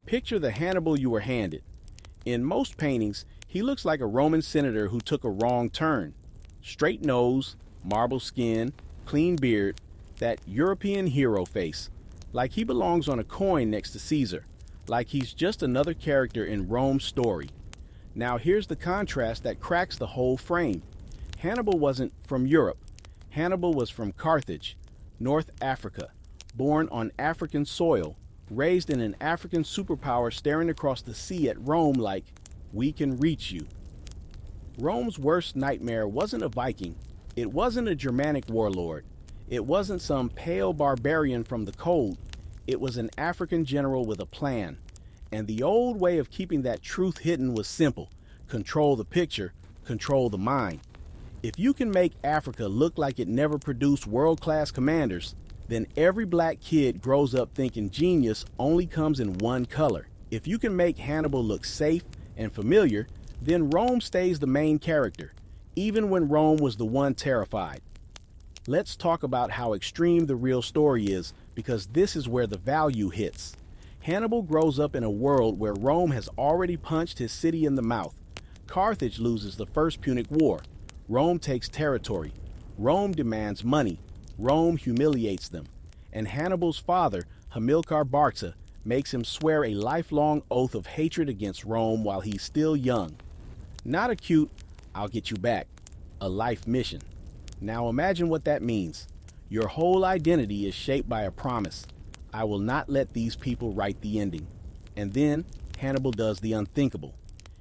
Picture the Hannibal you were handed. In most paintings, he looks like a Roman senator who took a wrong turn. Straight nose, marble skin, clean beard, that European hero face, like he belongs on a coin next to Caesar, like he's just another character in Rome's story. Now here's the contrast that cracks the whole frame. Hannibal wasn't from Europe. Hannibal was from Carthage, North Africa, born on African soil, raised in an African superpower staring across the sea at Rome like, we can reach you. Rome's worst nightmare wasn't a Viking. It wasn't a Germanic warlord. It wasn't some pale barbarian from the cold. It was an African general with a plan. And the old way of keeping that truth hidden was simple. Control the picture, control the mind. If you can make Africa look like it never produced world-class commanders, then every black kid grows up thinking genius only comes in one color. If you can make Hannibal look safe and familiar, then Rome stays the main character, even when Rome was the one terrified. Let's talk about how extreme the real story is, because this is where the value hits. Hannibal grows up in a world where Rome has already punched his city in the mouth. Carthage loses the First Punic War. Rome takes territory. Rome demands money. Rome humiliates them. And Hannibal's father, Hannibal Barca, makes him swear a lifelong oath of hatred against Rome while he's still young. Not a cute, I'll get you back, a life mission. Now imagine what that means. Your whole identity is shaped by a promise. I will not let these people write the ending. And then Hannibal does the unthinkable.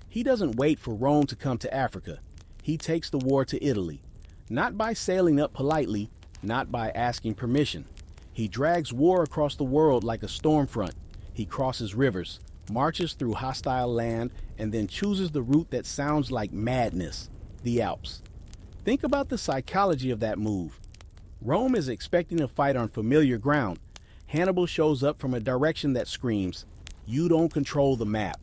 He doesn't wait for Rome to come to Africa. He takes the war to Italy. Not by sailing up politely, not by asking permission. He drags war across the world like a storm front. He crosses rivers, marches through hostile land, and then chooses the route that sounds like madness, the Alps. Think about the psychology of that move. Rome is expecting a fight on familiar ground. Hannibal shows up from a direction that screams, you don't control the map.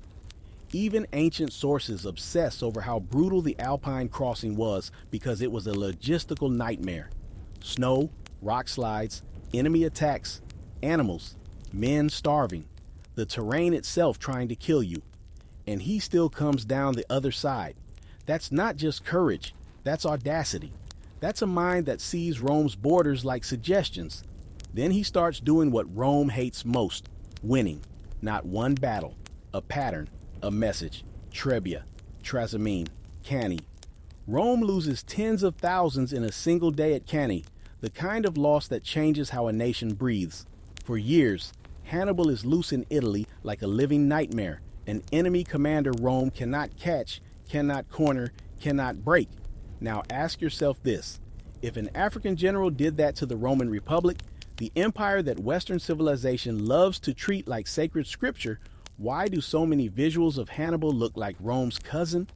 Even ancient sources obsess over how brutal the Alpine crossing was because it was a logistical nightmare. Snow, rock slides, enemy attacks, animals, men starving, the terrain itself trying to kill you. And he still comes down the other side. That's not just courage, that's audacity. That's a mind that sees Rome's borders like suggestions. Then he starts doing what Rome hates most, winning. Not one battle, a pattern, a message. Trebia, Trasimene, Cannae. Rome loses tens of thousands in a single day at Cannae, the kind of loss that changes how a nation breathes. For years, Hannibal is loose in Italy like a living nightmare, an enemy commander Rome cannot catch, cannot corner, cannot break. Now ask yourself this, if an African general did that to the Roman Republic, the empire that Western civilization loves to treat like sacred scripture, why do so many visuals of Hannibal look like Rome's cousin?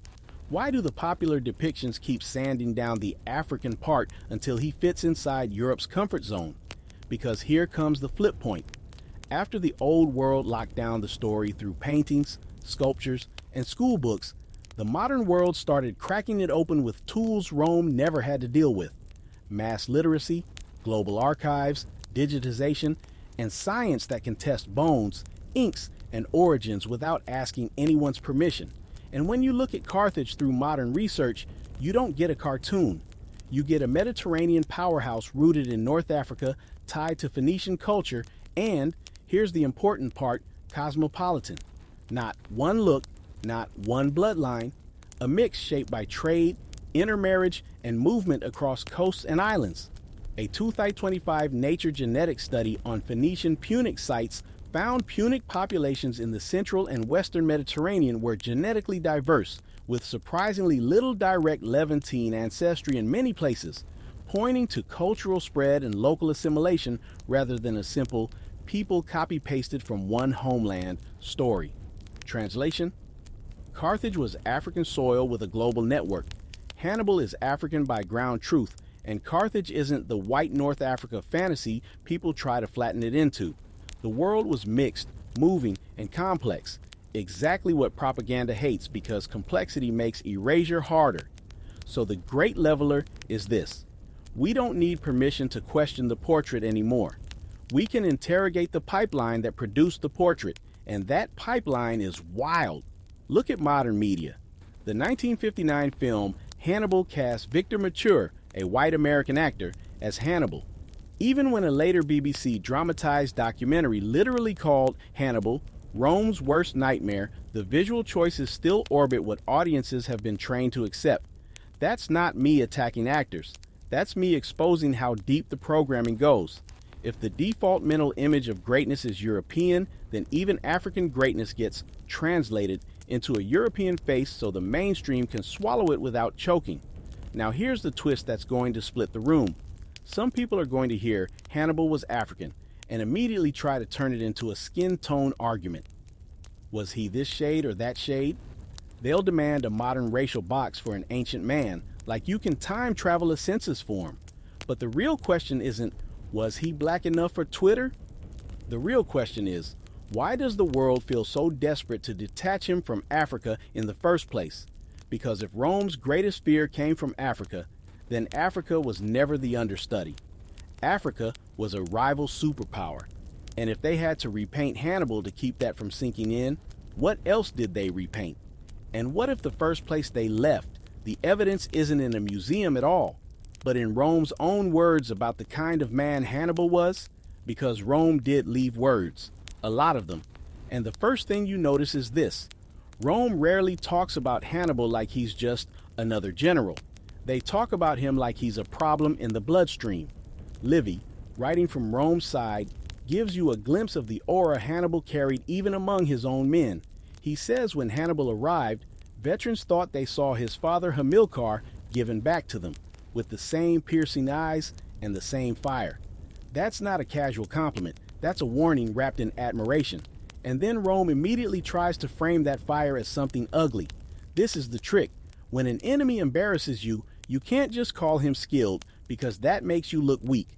Why do the popular depictions keep sanding down the African part until he fits inside Europe's comfort zone? Because here comes the flip point. After the old world locked down the story through paintings, sculptures, and school books, the modern world started cracking it open with tools Rome never had to deal with. Mass literacy, global archives, digitization, and science that can test bones, inks, and origins without asking anyone's permission. And when you look at Carthage through modern research, you don't get a cartoon. You get a Mediterranean powerhouse rooted in North Africa, tied to Phoenician culture, and, here's the important part, cosmopolitan. Not one look, not one bloodline, a mix shaped by trade, intermarriage, and movement across coasts and islands. A 2025 Nature genetics study on Phoenician Punic sites found Punic populations in the central and western Mediterranean were genetically diverse, with surprisingly little direct Levantine ancestry in many places, pointing to cultural spread and local assimilation rather than a simple people copy-pasted from one homeland story. Translation: Carthage was African soil with a global network. Hannibal is African by ground truth, and Carthage isn't the white North Africa fantasy people try to flatten it into. The world was mixed, moving, and complex, exactly what propaganda hates because complexity makes erasure harder. So the great leveler is this: we don't need permission to question the portrait anymore. We can interrogate the pipeline that produced the portrait, And that pipeline is wild. Look at modern media. The 1959 film Hannibal cast Victor Mature, a white American actor, as Hannibal. Even when a later BBC dramatized documentary literally called Hannibal Rome's Worst Nightmare, the visual choices still orbit what audiences have been trained to accept. That's not me attacking actors. That's me exposing how deep the programming goes. If the default mental image of greatness is European, then even African greatness gets translated into a European face so the mainstream can swallow it without choking. Now here's the twist that's going to split the room. Some people are going to hear Hannibal was African and immediately try to turn it into a skin tone argument. Was he this shade or that shade? They'll demand a modern racial box for an ancient man, like you can time travel a census form. But the real question isn't, was he black enough for Twitter? The real question is, why does the world feel so desperate to detach him from Africa in the first place? Because if Rome's greatest fear came from Africa, then Africa was never the understudy. Africa was a rival superpower. And if they had to repaint Hannibal to keep that from sinking in, what else did they repaint? And what if the first place they left, the evidence isn't in a museum at all, but in Rome's own words about the kind of man Hannibal was? Because Rome did leave words, a lot of them. And the first thing you notice is this. Rome rarely talks about Hannibal like he's just another general. They talk about him like he's a problem in the bloodstream. Livy, writing from Rome's side, gives you a glimpse of the aura Hannibal carried even among his own men. He says when Hannibal arrived, veterans thought they saw his father Hamilcar given back to them, with the same piercing eyes and the same fire. That's not a casual compliment. That's a warning wrapped in admiration. And then Rome immediately tries to frame that fire as something ugly. This is the trick. When an enemy embarrasses you, you can't just call him skilled because that makes you look weak.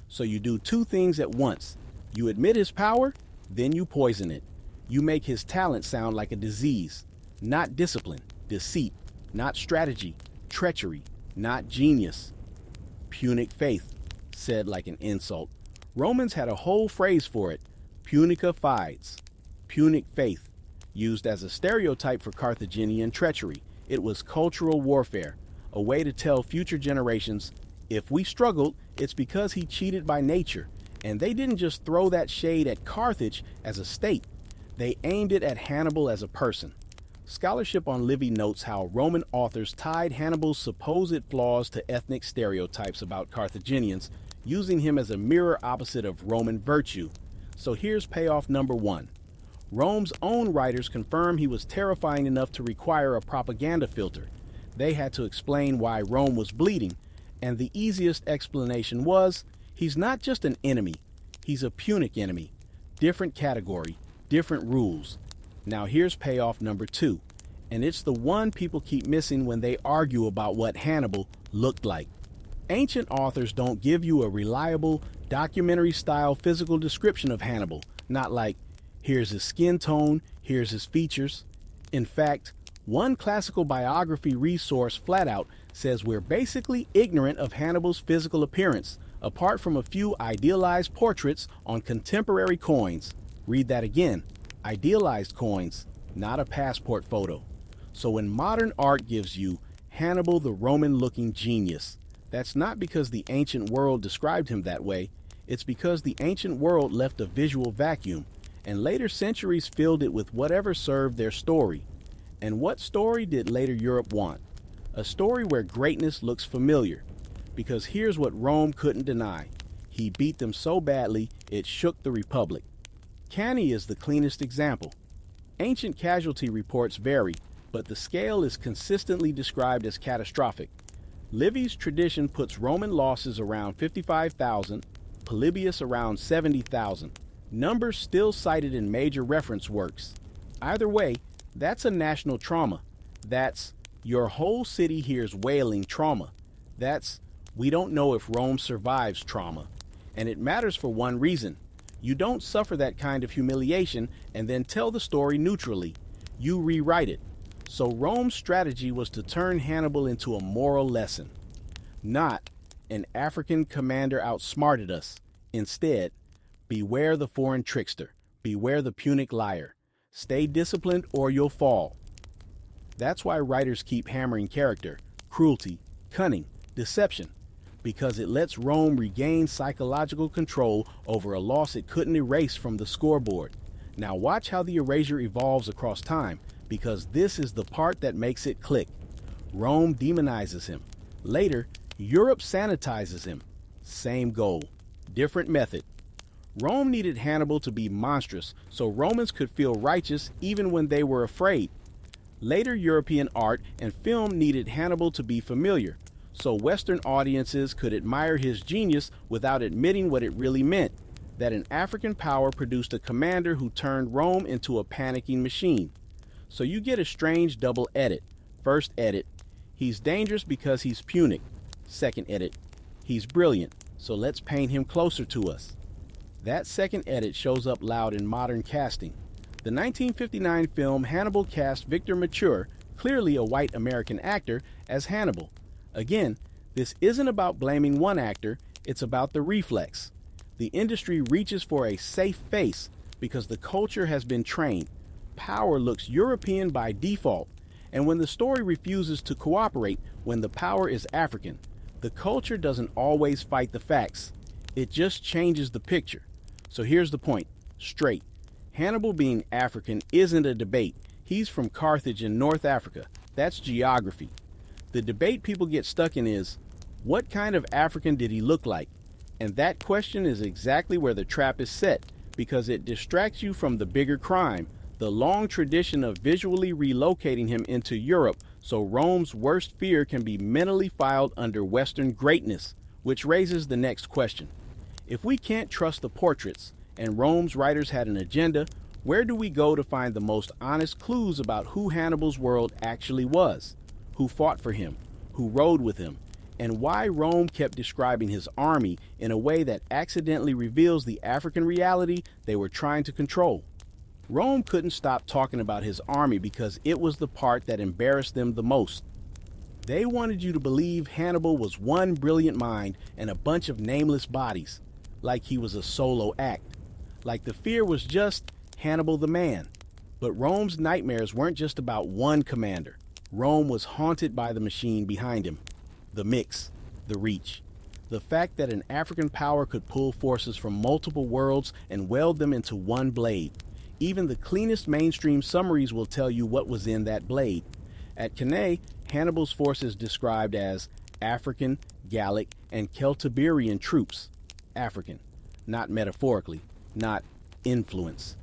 So you do two things at once. You admit his power, then you poison it. You make his talent sound like a disease. Not discipline, deceit, not strategy, treachery, not genius. Punic faith, said like an insult. Romans had a whole phrase for it, punica fides, punic faith, used as a stereotype for Carthaginian treachery. It was cultural warfare, a way to tell future generations, if we struggled, it's because he cheated by nature. And they didn't just throw that shade at Carthage as a state. They aimed it at Hannibal as a person. Scholarship on Livy notes how Roman authors tied Hannibal's supposed flaws to ethnic stereotypes about Carthaginians, using him as a mirror opposite of Roman virtue. So here's payoff number one. Rome's own writers confirm he was terrifying enough to require a propaganda filter. They had to explain why Rome was bleeding, and the easiest explanation was, he's not just an enemy, he's a Punic enemy. Different category, different rules. Now here's payoff number two, and it's the one people keep missing when they argue about what Hannibal looked like. Ancient authors don't give you a reliable, documentary-style physical description of Hannibal, not like, here's his skin tone, here's his features. In fact, one classical biography resource flat out says we're basically ignorant of Hannibal's physical appearance, apart from a few idealized portraits on contemporary coins. Read that again. Idealized coins, not a passport photo. So when modern art gives you Hannibal the Roman-looking genius, that's not because the ancient world described him that way. It's because the ancient world left a visual vacuum, and later centuries filled it with whatever served their story. And what story did later Europe want? A story where greatness looks familiar. Because here's what Rome couldn't deny. He beat them so badly, it shook the Republic. Cannae is the cleanest example. Ancient casualty reports vary, but the scale is consistently described as catastrophic. Livy's tradition puts Roman losses around 55,000, Polybius around 70,000. Numbers still cited in major reference works. Either way, that's a national trauma. That's your whole city hears wailing trauma. That's we don't know if Rome survives trauma. And it matters for one reason. You don't suffer that kind of humiliation and then tell the story neutrally. You rewrite it. So Rome's strategy was to turn Hannibal into a moral lesson. Not an African commander outsmarted us. Instead, beware the foreign trickster. Beware the Punic liar. Stay disciplined or you'll fall. That's why writers keep hammering character, cruelty, cunning, deception, because it lets Rome regain psychological control over a loss it couldn't erase from the scoreboard. Now watch how the erasure evolves across time, because this is the part that makes it click. Rome demonizes him. Later, Europe sanitizes him. Same goal, different method. Rome needed Hannibal to be monstrous so Romans could feel righteous even when they were afraid. Later European art and film needed Hannibal to be familiar, so Western audiences could admire his genius without admitting what it really meant, that an African power produced a commander who turned Rome into a panicking machine. So you get a strange double edit. First edit, he's dangerous because he's Punic. Second edit, he's brilliant, so let's paint him closer to us. That second edit shows up loud in modern casting. The 1959 film Hannibal cast Victor Mature, clearly a white American actor, as Hannibal. Again, this isn't about blaming one actor, it's about the reflex. The industry reaches for a safe face because the culture has been trained. Power looks European by default, and when the story refuses to cooperate, when the power is African, the culture doesn't always fight the facts. It just changes the picture. So here's the point, straight. Hannibal being African isn't a debate. He's from Carthage in North Africa. That's geography. The debate people get stuck in is, what kind of African did he look like? And that question is exactly where the trap is set, because it distracts you from the bigger crime, the long tradition of visually relocating him into Europe so Rome's worst fear can be mentally filed under Western greatness, which raises the next question. If we can't trust the portraits, and Rome's writers had an agenda, where do we go to find the most honest clues about who Hannibal's world actually was? Who fought for him? Who rode with him? And why Rome kept describing his army in a way that accidentally reveals the African reality they were trying to control? Rome couldn't stop talking about his army because it was the part that embarrassed them the most. They wanted you to believe Hannibal was one brilliant mind and a bunch of nameless bodies, like he was a solo act. Like the fear was just Hannibal the man. But Rome's nightmares weren't just about one commander. Rome was haunted by the machine behind him. The mix, the reach. The fact that an African power could pull forces from multiple worlds and weld them into one blade. Even the cleanest mainstream summaries will tell you what was in that blade. At Cannae, Hannibal's forces described as African, Gallic, and Celtiberian troops. African, not metaphorically. Not influence.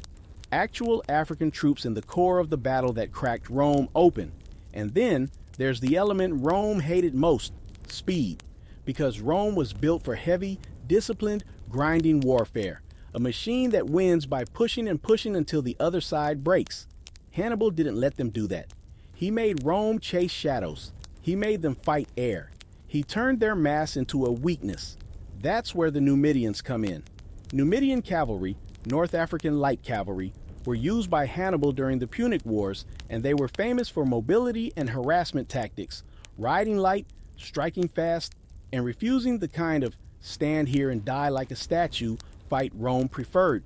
Actual African troops in the core of the battle that cracked Rome open. And then there's the element Rome hated most, speed. Because Rome was built for heavy, disciplined, grinding warfare. A machine that wins by pushing and pushing until the other side breaks. Hannibal didn't let them do that. He made Rome chase shadows. He made them fight air. He turned their mass into a weakness. That's where the Numidians come in. Numidian cavalry, North African light cavalry, were used by Hannibal during the Punic Wars, and they were famous for mobility and harassment tactics, riding light, striking fast, and refusing the kind of stand here and die like a statue fight Rome preferred.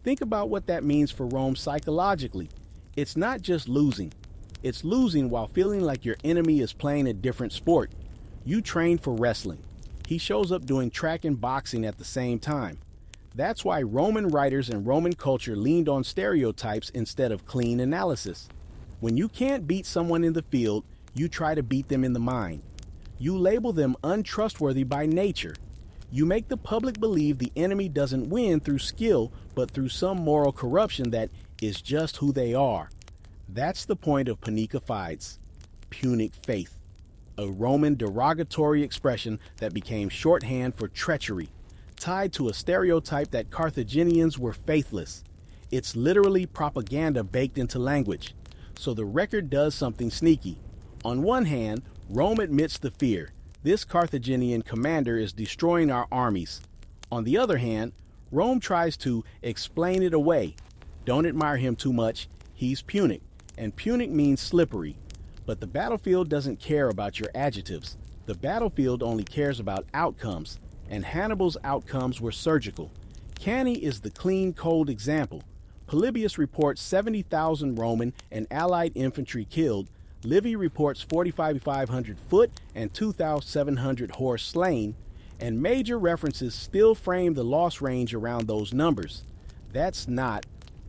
Think about what that means for Rome psychologically. It's not just losing. It's losing while feeling like your enemy is playing a different sport. You train for wrestling. He shows up doing track and boxing at the same time. That's why Roman writers and Roman culture leaned on stereotypes instead of clean analysis. When you can't beat someone in the field, you try to beat them in the mind. You label them untrustworthy by nature. You make the public believe the enemy doesn't win through skill, but through some moral corruption that is just who they are. That's the point of Punica Fides, Punic faith, a Roman derogatory expression that became shorthand for treachery, tied to a stereotype that Carthaginians were faithless. It's literally propaganda baked into language. So the record does something sneaky. On one hand, Rome admits the fear. This Carthaginian commander is destroying our armies. On the other hand, Rome tries to explain it away. Don't admire him too much. He's Punic, and Punic means slippery. But the battlefield doesn't care about your adjectives. The battlefield only cares about outcomes, and Hannibal's outcomes were surgical. Cannae is the clean, cold example. Polybius reports 70,000 Roman and allied infantry killed. Livy reports 4,500 foot and 2,700 horse slain, and major references still frame the loss range around those numbers. That's not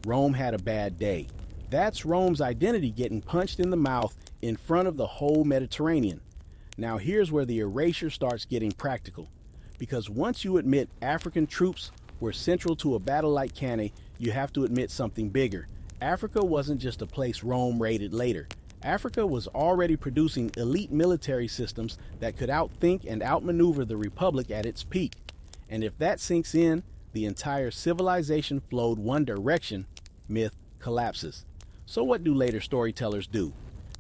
Rome had a bad day. That's Rome's identity getting punched in the mouth in front of the whole Mediterranean. Now here's where the erasure starts getting practical. Because once you admit African troops were central to a battle like Cannae, you have to admit something bigger. Africa wasn't just a place Rome raided later. Africa was already producing elite military systems that could outthink and outmaneuver the Republic at its peak. And if that sinks in, the entire civilization flowed one direction, myth collapses. So what do later storytellers do?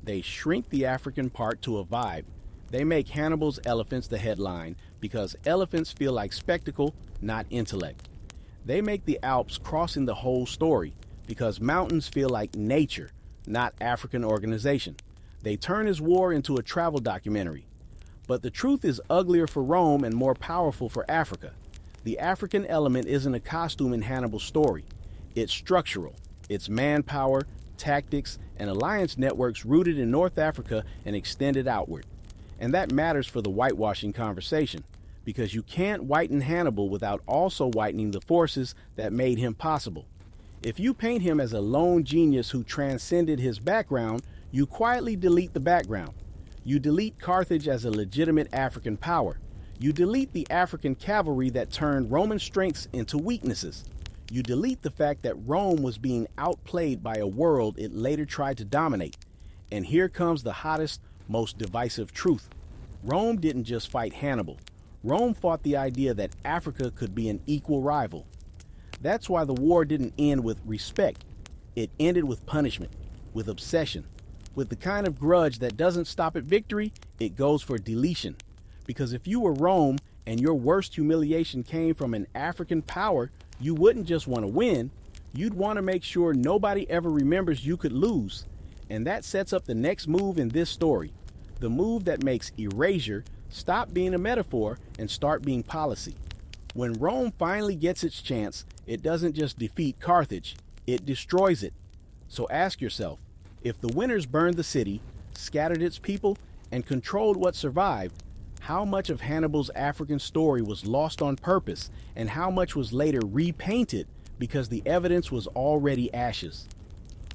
They shrink the African part to a vibe. They make Hannibal's elephants the headline because elephants feel like spectacle, not intellect. They make the Alps crossing the whole story because mountains feel like nature, not African organization. They turn his war into a travel documentary. But the truth is uglier for Rome and more powerful for Africa. The African element isn't a costume in Hannibal's story. It's structural. It's manpower, tactics, and alliance networks rooted in North Africa and extended outward. And that matters for the whitewashing conversation, because you can't whiten Hannibal without also whitening the forces that made him possible. If you paint him as a lone genius who transcended his background, you quietly delete the background. You delete Carthage as a legitimate African power. You delete the African cavalry that turned Roman strengths into weaknesses. You delete the fact that Rome was being outplayed by a world it later tried to dominate. And here comes the hottest, most divisive truth. Rome didn't just fight Hannibal. Rome fought the idea that Africa could be an equal rival. That's why the war didn't end with respect. It ended with punishment, with obsession, with the kind of grudge that doesn't stop at victory, it goes for deletion. Because if you were Rome and your worst humiliation came from an African power, you wouldn't just want to win, you'd want to make sure nobody ever remembers you could lose. And that sets up the next move in this story, the move that makes erasure stop being a metaphor and start being policy. When Rome finally gets its chance, it doesn't just defeat Carthage, it destroys it. So ask yourself, if the winners burned the city, scattered its people, and controlled what survived, how much of Hannibal's African story was lost on purpose, and how much was later repainted because the evidence was already ashes?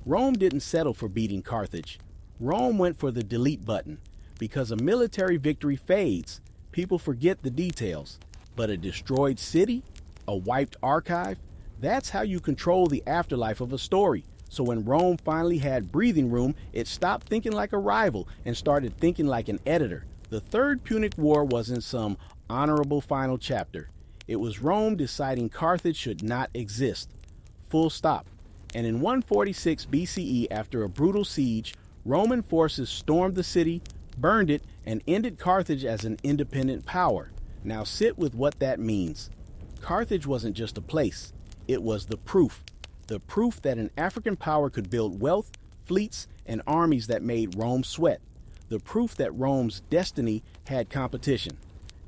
Rome didn't settle for beating Carthage. Rome went for the delete button, because a military victory fades. People forget the details. But a destroyed city? A wiped archive? That's how you control the afterlife of a story. So when Rome finally had breathing room, it stopped thinking like a rival and started thinking like an editor. The Third Punic War wasn't some honorable final chapter. It was Rome deciding Carthage should not exist. Full stop. And in 146 BCE, after a brutal siege, Roman forces stormed the city, burned it, and ended Carthage as an independent power. Now sit with what that means. Carthage wasn't just a place. It was the proof that an African power could build wealth, fleets, and armies that made Rome sweat. The proof that Rome's destiny had competition.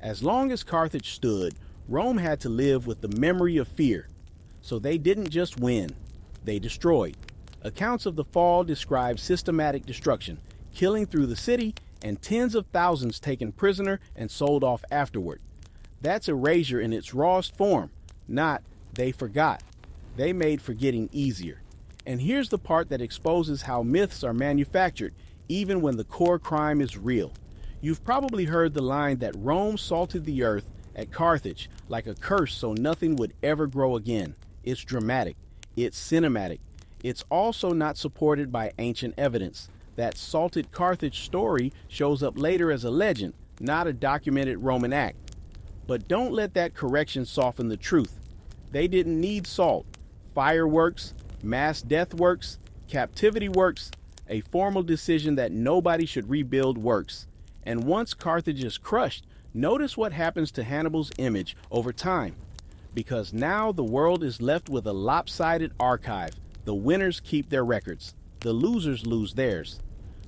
As long as Carthage stood, Rome had to live with the memory of fear. So they didn't just win, they destroyed. Accounts of the fall describe systematic destruction, killing through the city, and tens of thousands taken prisoner and sold off afterward. That's erasure in its rawest form, not they forgot. They made forgetting easier. And here's the part that exposes how myths are manufactured, even when the core crime is real. You've probably heard the line that Rome salted the earth at Carthage like a curse so nothing would ever grow again. It's dramatic. It's cinematic. It's also not supported by ancient evidence. That salted Carthage story shows up later as a legend, not a documented Roman act. But don't let that correction soften the truth. They didn't need salt. Fireworks, mass death works, captivity works, a formal decision that nobody should rebuild works. And once Carthage is crushed, notice what happens to Hannibal's image over time. Because now the world is left with a lopsided archive. The winners keep their records. The losers lose theirs.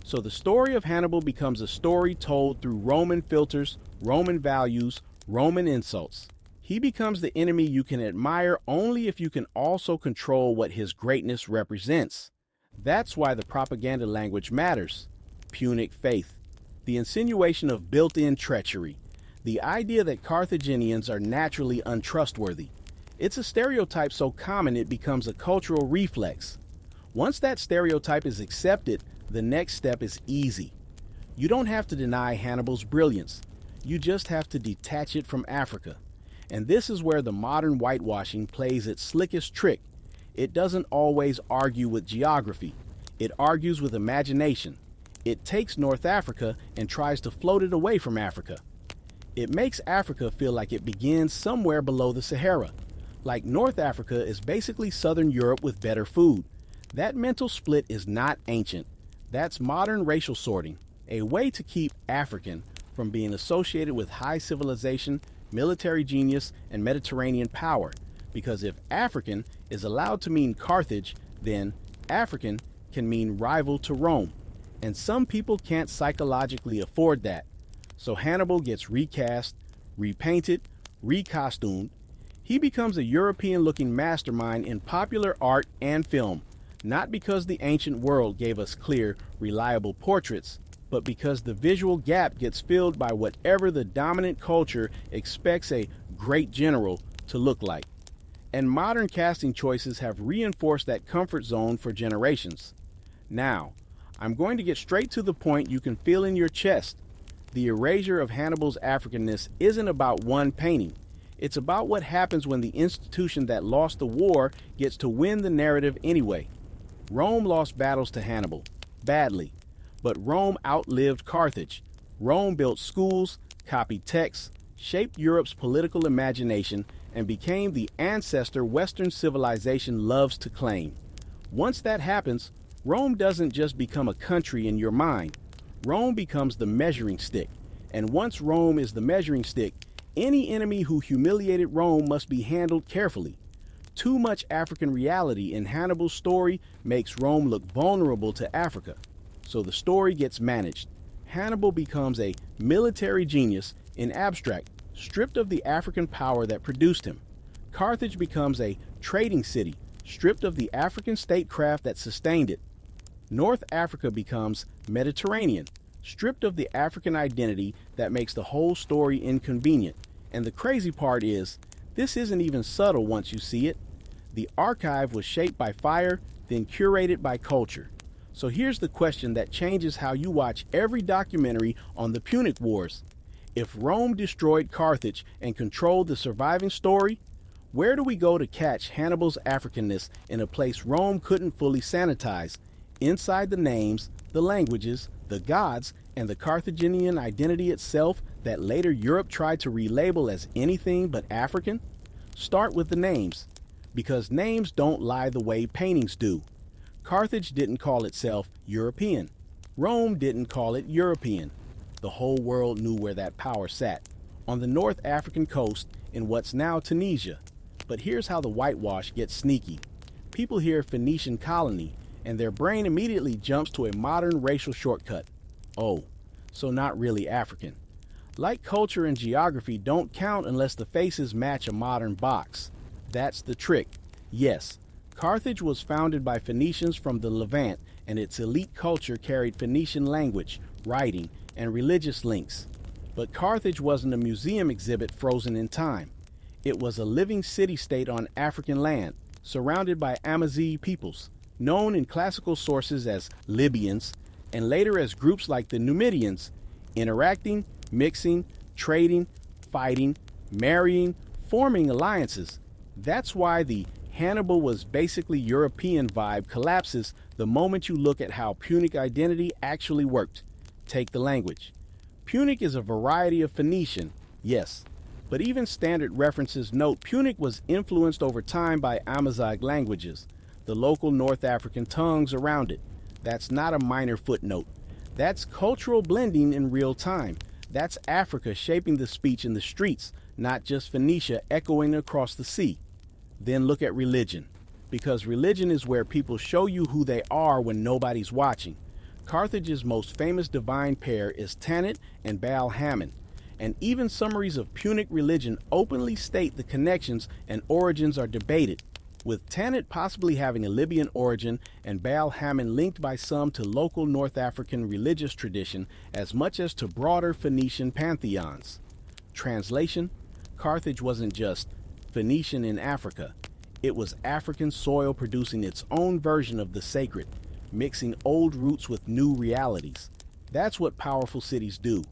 So the story of Hannibal becomes a story told through Roman filters, Roman values, Roman insults. He becomes the enemy you can admire only if you can also control what his greatness represents. That's why the propaganda language matters. Punic faith, the insinuation of built-in treachery, the idea that Carthaginians are naturally untrustworthy. It's a stereotype so common it becomes a cultural reflex. Once that stereotype is accepted, the next step is easy. You don't have to deny Hannibal's brilliance. You just have to detach it from Africa. And this is where the modern whitewashing plays its slickest trick. It doesn't always argue with geography. It argues with imagination. It takes North Africa and tries to float it away from Africa. It makes Africa feel like it begins somewhere below the Sahara. Like North Africa is basically Southern Europe with better food. That mental split is not ancient. That's modern racial sorting, a way to keep African from being associated with high civilization, military genius, and Mediterranean power. Because if African is allowed to mean Carthage, then African can mean rival to Rome. And some people can't psychologically afford that. So Hannibal gets recast, repainted, recostumed. He becomes a European-looking mastermind in popular art and film, not because the ancient world gave us clear, reliable portraits, but because the visual gap gets filled by whatever the dominant culture expects a great general to look like. And modern casting choices have reinforced that comfort zone for generations. Now, I'm going to get straight to the point you can feel in your chest. The erasure of Hannibal's Africanness isn't about one painting. It's about what happens when the institution that lost the war gets to win the narrative anyway. Rome lost battles to Hannibal, badly, but Rome outlived Carthage. Rome built schools, copied texts, shaped Europe's political imagination, and became the ancestor Western civilization loves to claim. Once that happens, Rome doesn't just become a country in your mind. Rome becomes the measuring stick. And once Rome is the measuring stick, any enemy who humiliated Rome must be handled carefully. Too much African reality in Hannibal's story makes Rome look vulnerable to Africa. So the story gets managed. Hannibal becomes a military genius in abstract, stripped of the African power that produced him. Carthage becomes a trading city, stripped of the African statecraft that sustained it. North Africa becomes Mediterranean, stripped of the African identity that makes the whole story inconvenient. And the crazy part is, this isn't even subtle once you see it. The archive was shaped by fire, then curated by culture. So here's the question that changes how you watch every documentary on the Punic Wars. If Rome destroyed Carthage and controlled the surviving story, where do we go to catch Hannibal's Africanness in a place Rome couldn't fully sanitize? Inside the names, the languages, the gods, and the Carthaginian identity itself that later Europe tried to relabel as anything but African? Start with the names, because names don't lie the way paintings do. Carthage didn't call itself European. Rome didn't call it European. The whole world knew where that power sat, on the North African coast in what's now Tunisia. But here's how the whitewash gets sneaky. People hear Phoenician colony, and their brain immediately jumps to a modern racial shortcut. Oh, so not really African. Like culture and geography don't count unless the faces match a modern box. That's the trick. Yes, Carthage was founded by Phoenicians from the Levant, and its elite culture carried Phoenician language, writing, and religious links. But Carthage wasn't a museum exhibit frozen in time. It was a living city-state on African land, surrounded by Amazigh peoples, known in classical sources as Libyans, and later as groups like the Numidians, interacting, mixing, trading, fighting, marrying, forming alliances. That's why the Hannibal was basically European vibe collapses the moment you look at how Punic identity actually worked. Take the language. Punic is a variety of Phoenician, yes, but even standard references note Punic was influenced over time by Amazigh languages, the local North African tongues around it. That's not a minor footnote. That's cultural blending in real time. That's Africa shaping the speech in the streets, not just Phoenicia echoing across the sea. Then look at religion, because religion is where people show you who they are when nobody's watching. Carthage's most famous divine pair is Tanit and Baal Hammon, and even summaries of Punic religion openly state the connections and origins are debated, with Tanit possibly having a Libyan origin and Baal Hammon linked by some to local North African religious tradition as much as to broader Phoenician pantheons. Translation: Carthage wasn't just Phoenician in Africa. It was African soil producing its own version of the sacred, mixing old roots with new realities. That's what powerful cities do.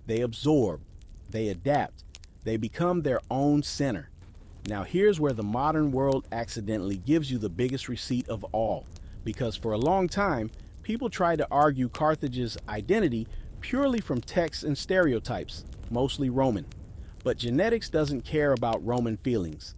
They absorb, they adapt, they become their own center. Now here's where the modern world accidentally gives you the biggest receipt of all, because for a long time, people tried to argue Carthage's identity purely from texts and stereotypes, mostly Roman. But genetics doesn't care about Roman feelings.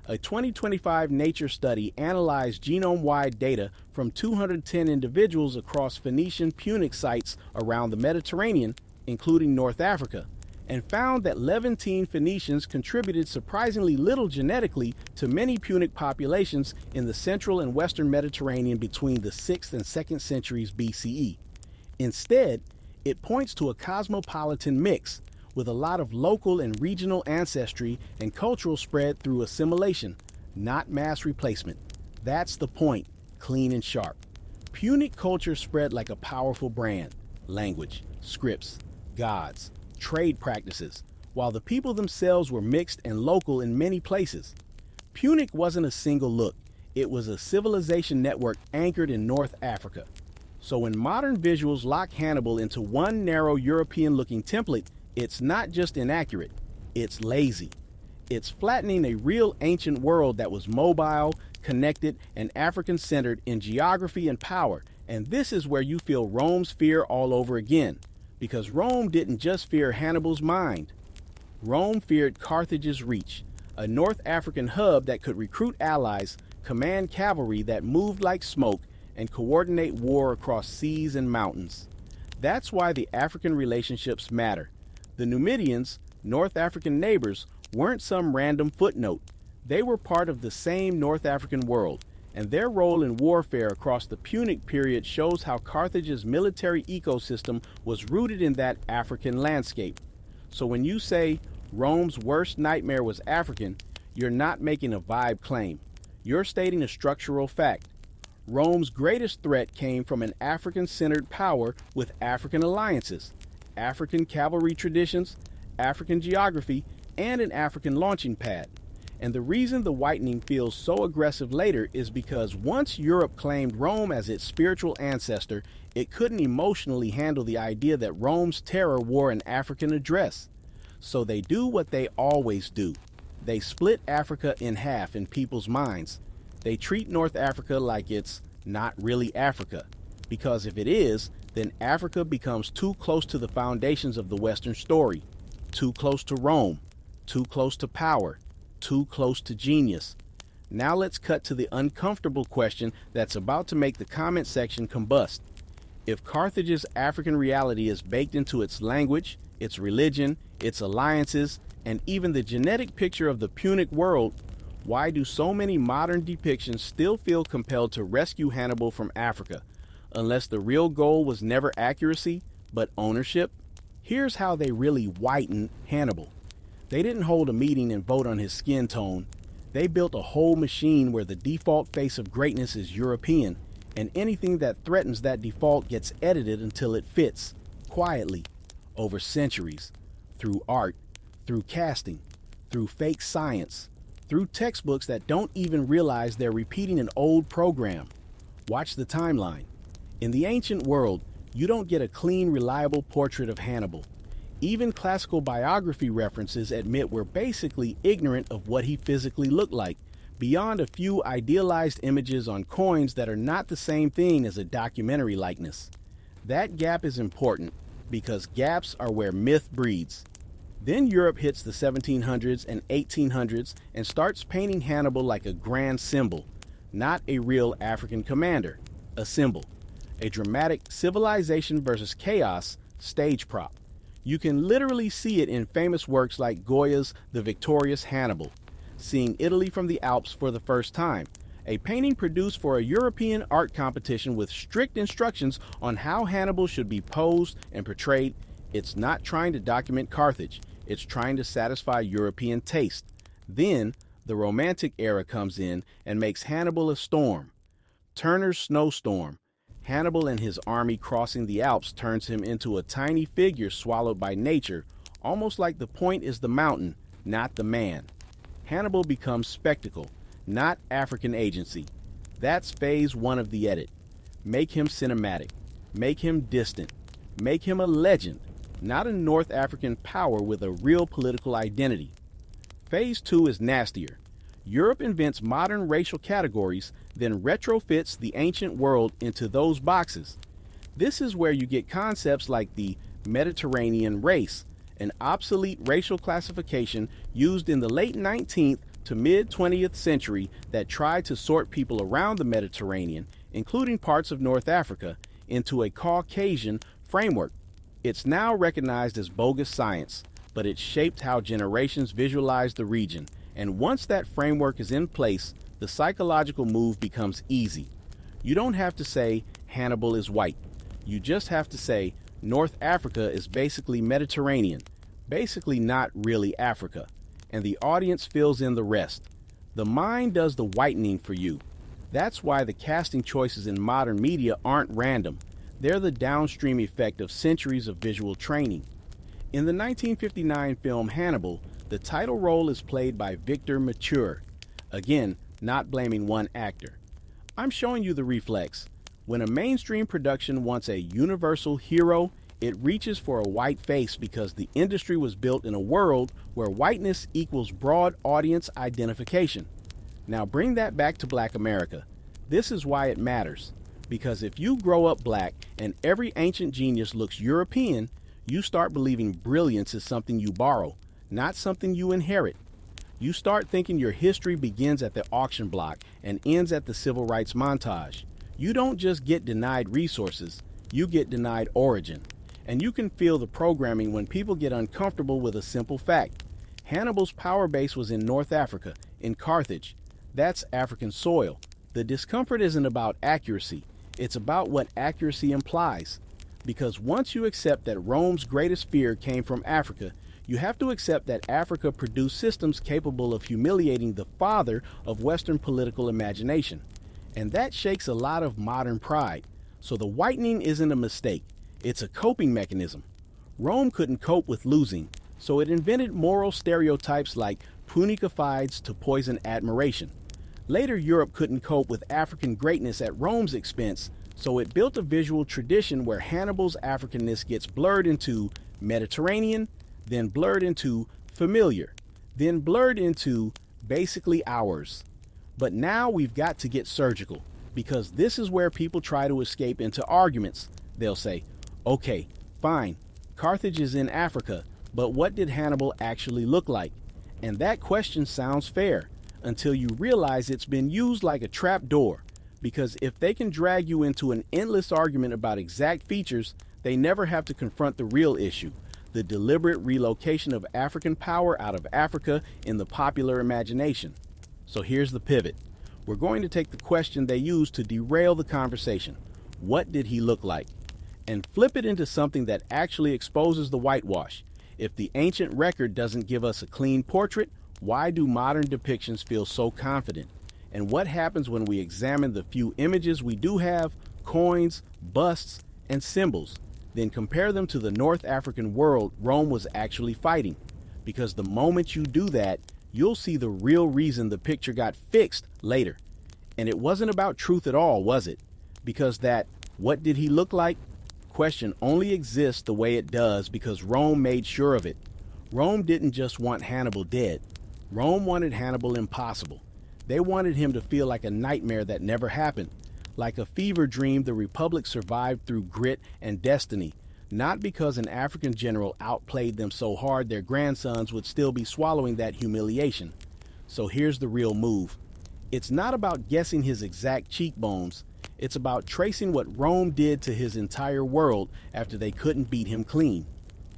A 2025 Nature study analyzed genome-wide data from 210 individuals across Phoenician Punic sites around the Mediterranean, including North Africa, and found that Levantine Phoenicians contributed surprisingly little genetically to many Punic populations in the central and western Mediterranean between the 6th and 2nd centuries BCE. Instead, it points to a cosmopolitan mix, with a lot of local and regional ancestry and cultural spread through assimilation, not mass replacement. That's the point, clean and sharp. Punic culture spread like a powerful brand: language, scripts, gods, trade practices, while the people themselves were mixed and local in many places. Punic wasn't a single look, it was a civilization network anchored in North Africa. So when modern visuals lock Hannibal into one narrow European-looking template, it's not just inaccurate, it's lazy. It's flattening a real ancient world that was mobile, connected, and African-centered in geography and power. And this is where you feel Rome's fear all over again. Because Rome didn't just fear Hannibal's mind. Rome feared Carthage's reach, a North African hub that could recruit allies, command cavalry that moved like smoke, and coordinate war across seas and mountains. That's why the African relationships matter. The Numidians, North African neighbors, weren't some random footnote. They were part of the same North African world, and their role in warfare across the Punic period shows how Carthage's military ecosystem was rooted in that African landscape. So when you say Rome's worst nightmare was African, you're not making a vibe claim. You're stating a structural fact. Rome's greatest threat came from an African-centered power with African alliances, African cavalry traditions, African geography, and an African launching pad. And the reason the whitening feels so aggressive later is because once Europe claimed Rome as its spiritual ancestor, it couldn't emotionally handle the idea that Rome's terror wore an African address. So they do what they always do. They split Africa in half in people's minds. They treat North Africa like it's not really Africa, because if it is, then Africa becomes too close to the foundations of the Western story, too close to Rome, too close to power, too close to genius. Now let's cut to the uncomfortable question that's about to make the comment section combust. If Carthage's African reality is baked into its language, its religion, its alliances, and even the genetic picture of the Punic world, why do so many modern depictions still feel compelled to rescue Hannibal from Africa? Unless the real goal was never accuracy, but ownership? Here's how they really whitened Hannibal. They didn't hold a meeting and vote on his skin tone. They built a whole machine where the default face of greatness is European, and anything that threatens that default gets edited until it fits, quietly, over centuries, through art, through casting, through fake science, through textbooks that don't even realize they're repeating an old program. Watch the timeline. In the ancient world, you don't get a clean, reliable portrait of Hannibal. Even classical biography references admit we're basically ignorant of what he physically looked like, beyond a few idealized images on coins that are not the same thing as a documentary likeness. That gap is important, because gaps are where myth breeds. Then Europe hits the 1700s and 1800s and starts painting Hannibal like a grand symbol, not a real African commander, a symbol. A dramatic civilization versus chaos stage prop. You can literally see it in famous works like Goya's The Victorious Hannibal, Seeing Italy from the Alps for the First Time, a painting produced for a European art competition with strict instructions on how Hannibal should be posed and portrayed. It's not trying to document Carthage. It's trying to satisfy European taste. Then, the Romantic era comes in and makes Hannibal a storm. Turner's snowstorm. Hannibal and his army crossing the Alps turns him into a tiny figure swallowed by nature, almost like the point is the mountain, not the man. Hannibal becomes spectacle, not African agency. That's phase one of the edit. Make him cinematic. Make him distant. Make him a legend, not a North African power with a real political identity. Phase two is nastier. Europe invents modern racial categories, then retrofits the ancient world into those boxes. This is where you get concepts like the Mediterranean race, an obsolete racial classification used in the late 19th to mid-20th century that tried to sort people around the Mediterranean, including parts of North Africa, into a Caucasian framework. It's now recognized as bogus science, but it shaped how generations visualize the region. And once that framework is in place, the psychological move becomes easy. You don't have to say Hannibal is white. You just have to say North Africa is basically Mediterranean, basically not really Africa. And the audience fills in the rest. The mind does the whitening for you. That's why the casting choices in modern media aren't random. They're the downstream effect of centuries of visual training. In the 1959 film Hannibal, the title role is played by Victor Mature. Again, not blaming one actor. I'm showing you the reflex. When a mainstream production wants a universal hero, it reaches for a white face because the industry was built in a world where whiteness equals broad audience identification. Now bring that back to Black America. This is why it matters. Because if you grow up black and every ancient genius looks European, you start believing brilliance is something you borrow, not something you inherit. You start thinking your history begins at the auction block and ends at the civil rights montage. You don't just get denied resources, you get denied origin. And you can feel the programming when people get uncomfortable with a simple fact. Hannibal's power base was in North Africa, in Carthage. That's African soil. The discomfort isn't about accuracy, it's about what accuracy implies. Because once you accept that Rome's greatest fear came from Africa, you have to accept that Africa produced systems capable of humiliating the father of Western political imagination. And that shakes a lot of modern pride. So the whitening isn't a mistake, it's a coping mechanism. Rome couldn't cope with losing, so it invented moral stereotypes like punica fides to poison admiration. Later, Europe couldn't cope with African greatness at Rome's expense, so it built a visual tradition where Hannibal's Africanness gets blurred into Mediterranean, then blurred into familiar, then blurred into basically ours. But now we've got to get surgical, because this is where people try to escape into arguments. They'll say, okay, fine, Carthage is in Africa, but what did Hannibal actually look like? And that question sounds fair, until you realize it's been used like a trap door. Because if they can drag you into an endless argument about exact features, they never have to confront the real issue, the deliberate relocation of African power out of Africa in the popular imagination. So here's the pivot. We're going to take the question they used to derail the conversation. What did he look like? And flip it into something that actually exposes the whitewash. If the ancient record doesn't give us a clean portrait, why do modern depictions feel so confident? And what happens when we examine the few images we do have, coins, busts, and symbols, then compare them to the North African world Rome was actually fighting? Because the moment you do that, you'll see the real reason the picture got fixed later. And it wasn't about truth at all, was it? Because that, what did he look like? Question only exists the way it does because Rome made sure of it. Rome didn't just want Hannibal dead. Rome wanted Hannibal impossible. They wanted him to feel like a nightmare that never happened, like a fever dream the Republic survived through grit and destiny, not because an African general outplayed them so hard their grandsons would still be swallowing that humiliation. So here's the real move. It's not about guessing his exact cheekbones. It's about tracing what Rome did to his entire world after they couldn't beat him clean.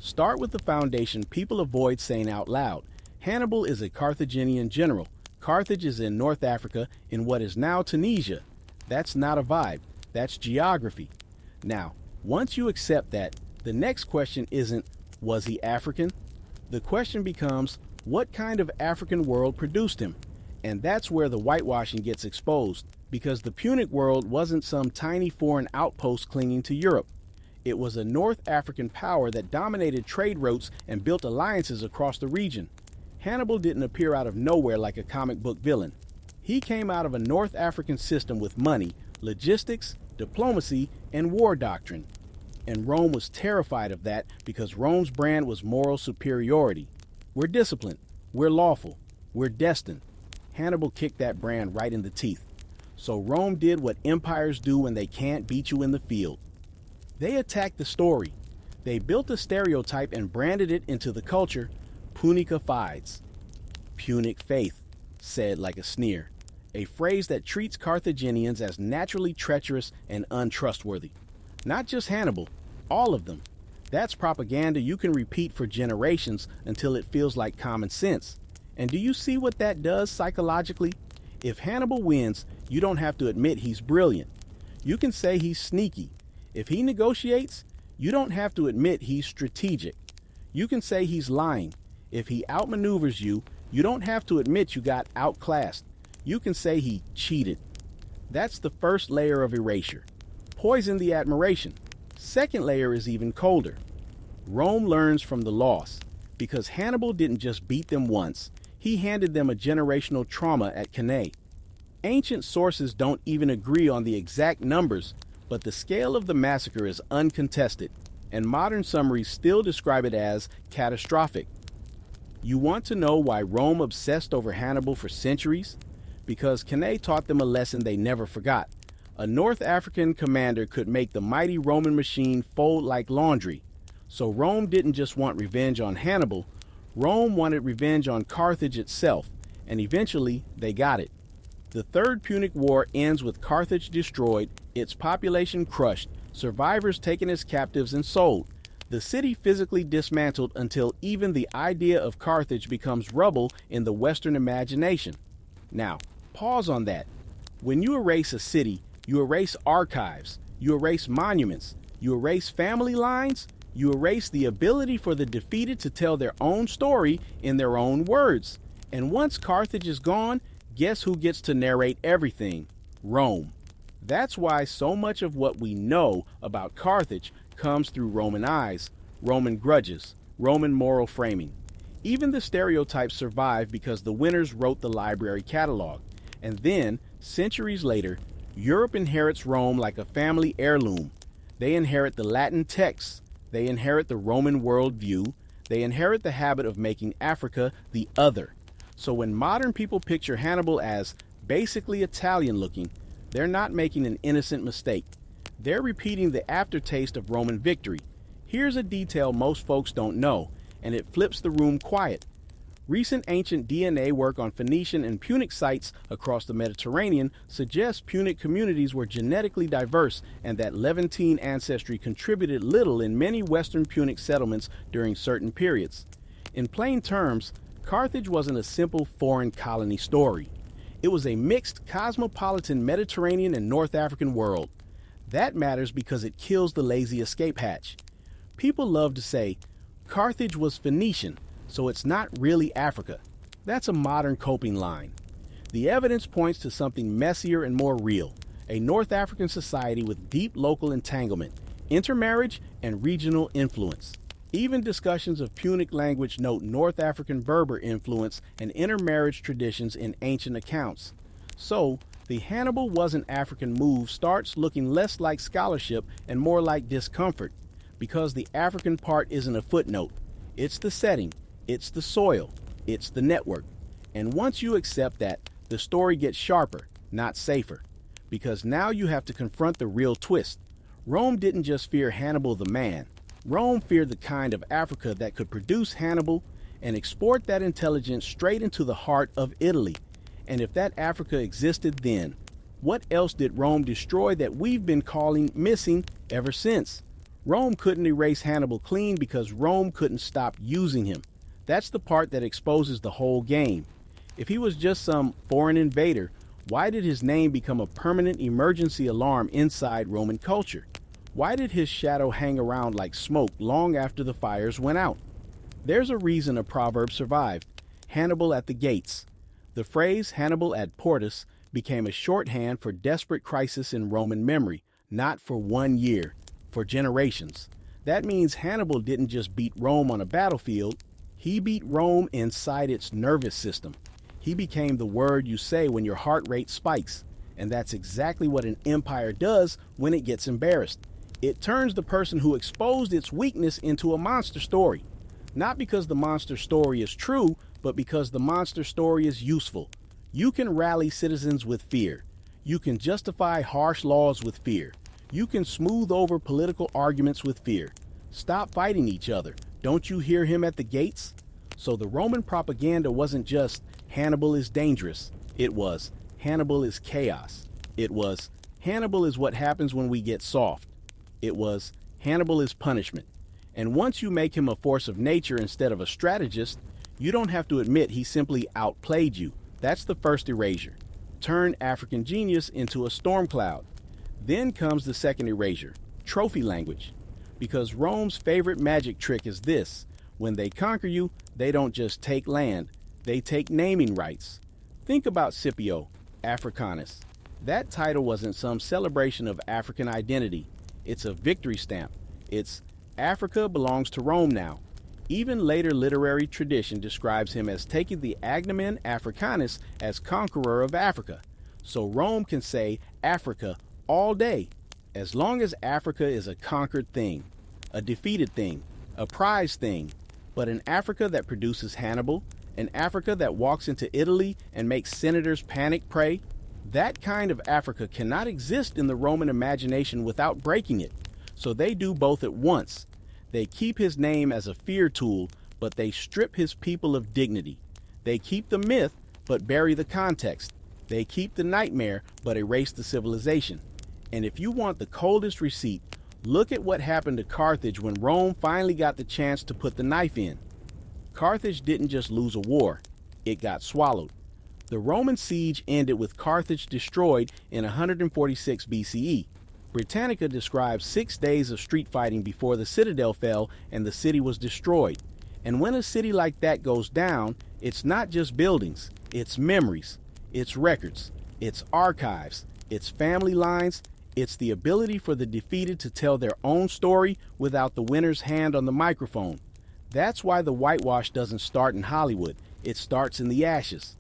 Start with the foundation people avoid saying out loud. Hannibal is a Carthaginian general. Carthage is in North Africa in what is now Tunisia. That's not a vibe, that's geography. Now, once you accept that, the next question isn't, was he African? The question becomes, what kind of African world produced him? And that's where the whitewashing gets exposed, because the Punic world wasn't some tiny foreign outpost clinging to Europe. It was a North African power that dominated trade routes and built alliances across the region. Hannibal didn't appear out of nowhere like a comic book villain. He came out of a North African system with money, logistics, diplomacy, and war doctrine. And Rome was terrified of that because Rome's brand was moral superiority. We're disciplined, we're lawful, we're destined. Hannibal kicked that brand right in the teeth. So Rome did what empires do when they can't beat you in the field. They attacked the story. They built a stereotype and branded it into the culture, Punica fides. Punic faith, said like a sneer, a phrase that treats Carthaginians as naturally treacherous and untrustworthy. Not just Hannibal, all of them. That's propaganda you can repeat for generations until it feels like common sense. And do you see what that does psychologically? If Hannibal wins, you don't have to admit he's brilliant. You can say he's sneaky. If he negotiates, you don't have to admit he's strategic. You can say he's lying. If he outmaneuvers you, you don't have to admit you got outclassed. You can say he cheated. That's the first layer of erasure. Poison the admiration. Second layer is even colder. Rome learns from the loss, because Hannibal didn't just beat them once, he handed them a generational trauma at Cannae. Ancient sources don't even agree on the exact numbers, but the scale of the massacre is uncontested, and modern summaries still describe it as catastrophic. You want to know why Rome obsessed over Hannibal for centuries? Because Cannae taught them a lesson they never forgot. A North African commander could make the mighty Roman machine fold like laundry. So Rome didn't just want revenge on Hannibal, Rome wanted revenge on Carthage itself, and eventually they got it. The Third Punic War ends with Carthage destroyed, its population crushed, survivors taken as captives and sold. The city physically dismantled until even the idea of Carthage becomes rubble in the Western imagination. Now, pause on that. When you erase a city, you erase archives, you erase monuments, you erase family lines, you erase the ability for the defeated to tell their own story in their own words. And once Carthage is gone, guess who gets to narrate everything? Rome. That's why so much of what we know about Carthage comes through Roman eyes, Roman grudges, Roman moral framing. Even the stereotypes survive because the winners wrote the library catalog. And then, centuries later, Europe inherits Rome like a family heirloom. They inherit the Latin texts. They inherit the Roman worldview. They inherit the habit of making Africa the other. So when modern people picture Hannibal as basically Italian-looking, they're not making an innocent mistake. They're repeating the aftertaste of Roman victory. Here's a detail most folks don't know, and it flips the room quiet. Recent ancient DNA work on Phoenician and Punic sites across the Mediterranean suggests Punic communities were genetically diverse and that Levantine ancestry contributed little in many Western Punic settlements during certain periods. In plain terms, Carthage wasn't a simple foreign colony story. It was a mixed cosmopolitan Mediterranean and North African world. That matters because it kills the lazy escape hatch. People love to say, Carthage was Phoenician, so it's not really Africa. That's a modern coping line. The evidence points to something messier and more real, a North African society with deep local entanglement, intermarriage, and regional influence. Even discussions of Punic language note North African Berber influence and intermarriage traditions in ancient accounts. So, the Hannibal wasn't African move starts looking less like scholarship and more like discomfort, because the African part isn't a footnote. It's the setting, it's the soil, it's the network. And once you accept that, the story gets sharper, not safer, because now you have to confront the real twist. Rome didn't just fear Hannibal the man. Rome feared the kind of Africa that could produce Hannibal and export that intelligence straight into the heart of Italy. And if that Africa existed then, what else did Rome destroy that we've been calling missing ever since? Rome couldn't erase Hannibal clean because Rome couldn't stop using him. That's the part that exposes the whole game. If he was just some foreign invader, why did his name become a permanent emergency alarm inside Roman culture? Why did his shadow hang around like smoke long after the fires went out? There's a reason a proverb survived: Hannibal at the gates. The phrase Hannibal ad portas became a shorthand for desperate crisis in Roman memory, not for 1 year, for generations. That means Hannibal didn't just beat Rome on a battlefield, he beat Rome inside its nervous system. He became the word you say when your heart rate spikes, and that's exactly what an empire does when it gets embarrassed. It turns the person who exposed its weakness into a monster story. Not because the monster story is true, but because the monster story is useful. You can rally citizens with fear. You can justify harsh laws with fear. You can smooth over political arguments with fear. Stop fighting each other. Don't you hear him at the gates? So the Roman propaganda wasn't just Hannibal is dangerous. It was Hannibal is chaos. It was Hannibal is what happens when we get soft. It was Hannibal is punishment. And once you make him a force of nature instead of a strategist, you don't have to admit he simply outplayed you. That's the first erasure. Turn African genius into a storm cloud. Then comes the second erasure, trophy language. Because Rome's favorite magic trick is this: when they conquer you, they don't just take land, they take naming rights. Think about Scipio, Africanus. That title wasn't some celebration of African identity. It's a victory stamp. It's Africa belongs to Rome now. Even later literary tradition describes him as taking the agnomen Africanus as conqueror of Africa. So Rome can say Africa all day, as long as Africa is a conquered thing, a defeated thing, a prized thing. But an Africa that produces Hannibal, an Africa that walks into Italy and makes senators panic prey, that kind of Africa cannot exist in the Roman imagination without breaking it. So they do both at once. They keep his name as a fear tool, but they strip his people of dignity. They keep the myth, but bury the context. They keep the nightmare, but erase the civilization. And if you want the coldest receipt, look at what happened to Carthage when Rome finally got the chance to put the knife in. Carthage didn't just lose a war, it got swallowed. The Roman siege ended with Carthage destroyed in 146 BCE. Britannica describes 6 days of street fighting before the citadel fell and the city was destroyed. And when a city like that goes down, it's not just buildings, it's memories, it's records, it's archives, it's family lines, it's the ability for the defeated to tell their own story without the winner's hand on the microphone. That's why the whitewash doesn't start in Hollywood, it starts in the ashes.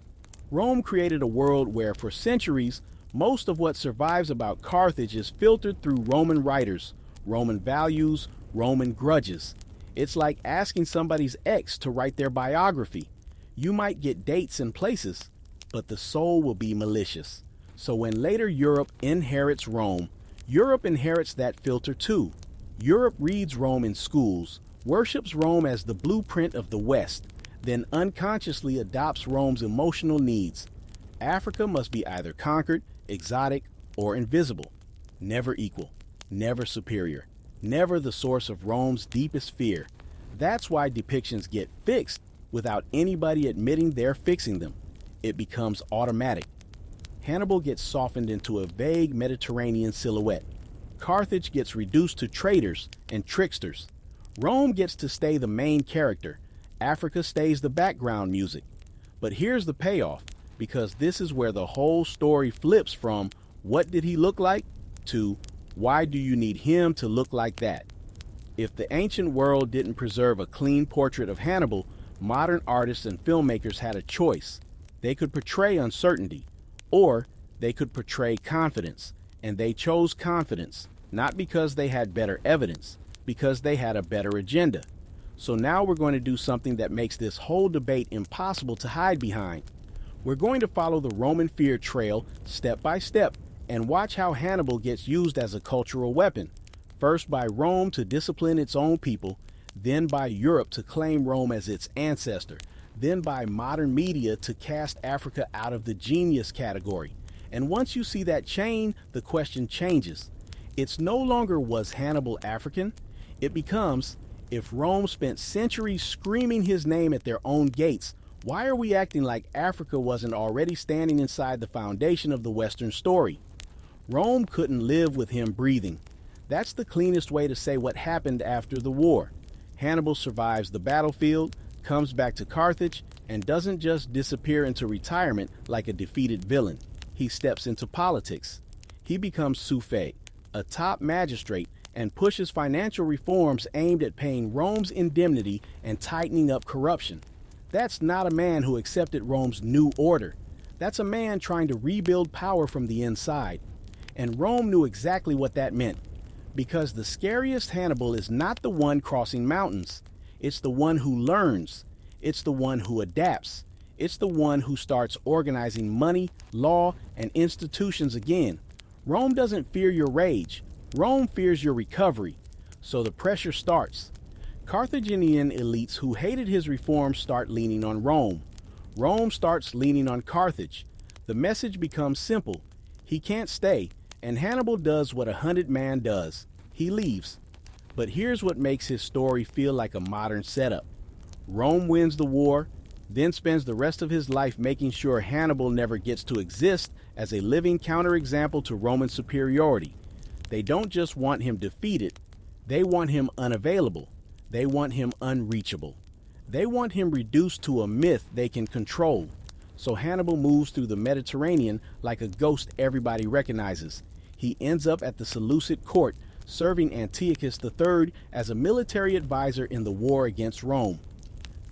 Rome created a world where, for centuries, most of what survives about Carthage is filtered through Roman writers, Roman values, Roman grudges. It's like asking somebody's ex to write their biography. You might get dates and places, but the soul will be malicious. So when later Europe inherits Rome, Europe inherits that filter too. Europe reads Rome in schools, worships Rome as the blueprint of the West, then unconsciously adopts Rome's emotional needs. Africa must be either conquered, exotic, or invisible. Never equal, never superior, never the source of Rome's deepest fear. That's why depictions get fixed without anybody admitting they're fixing them. It becomes automatic. Hannibal gets softened into a vague Mediterranean silhouette. Carthage gets reduced to traitors and tricksters. Rome gets to stay the main character. Africa stays the background music. But here's the payoff, because this is where the whole story flips from what did he look like to why do you need him to look like that? If the ancient world didn't preserve a clean portrait of Hannibal, modern artists and filmmakers had a choice. They could portray uncertainty, or they could portray confidence, and they chose confidence, not because they had better evidence, because they had a better agenda. So now we're going to do something that makes this whole debate impossible to hide behind. We're going to follow the Roman fear trail step by step and watch how Hannibal gets used as a cultural weapon, first by Rome to discipline its own people, then by Europe to claim Rome as its ancestor, then by modern media to cast Africa out of the genius category. And once you see that chain, the question changes. It's no longer was Hannibal African? It becomes, if Rome spent centuries screaming his name at their own gates, why are we acting like Africa wasn't already standing inside the foundation of the Western story? Rome couldn't live with him breathing. That's the cleanest way to say what happened after the war. Hannibal survives the battlefield, comes back to Carthage, and doesn't just disappear into retirement like a defeated villain. He steps into politics. He becomes suffet, a top magistrate, and pushes financial reforms aimed at paying Rome's indemnity and tightening up corruption. That's not a man who accepted Rome's new order. That's a man trying to rebuild power from the inside. And Rome knew exactly what that meant. Because the scariest Hannibal is not the one crossing mountains. It's the one who learns. It's the one who adapts. It's the one who starts organizing money, law, and institutions again. Rome doesn't fear your rage. Rome fears your recovery. So the pressure starts. Carthaginian elites who hated his reforms start leaning on Rome. Rome starts leaning on Carthage. The message becomes simple. He can't stay, and Hannibal does what a hunted man does. He leaves. But here's what makes his story feel like a modern setup. Rome wins the war, then spends the rest of his life making sure Hannibal never gets to exist as a living counterexample to Roman superiority. They don't just want him defeated, they want him unavailable. They want him unreachable. They want him reduced to a myth they can control. So Hannibal moves through the Mediterranean like a ghost everybody recognizes. He ends up at the Seleucid court, serving Antiochus III as a military advisor in the war against Rome.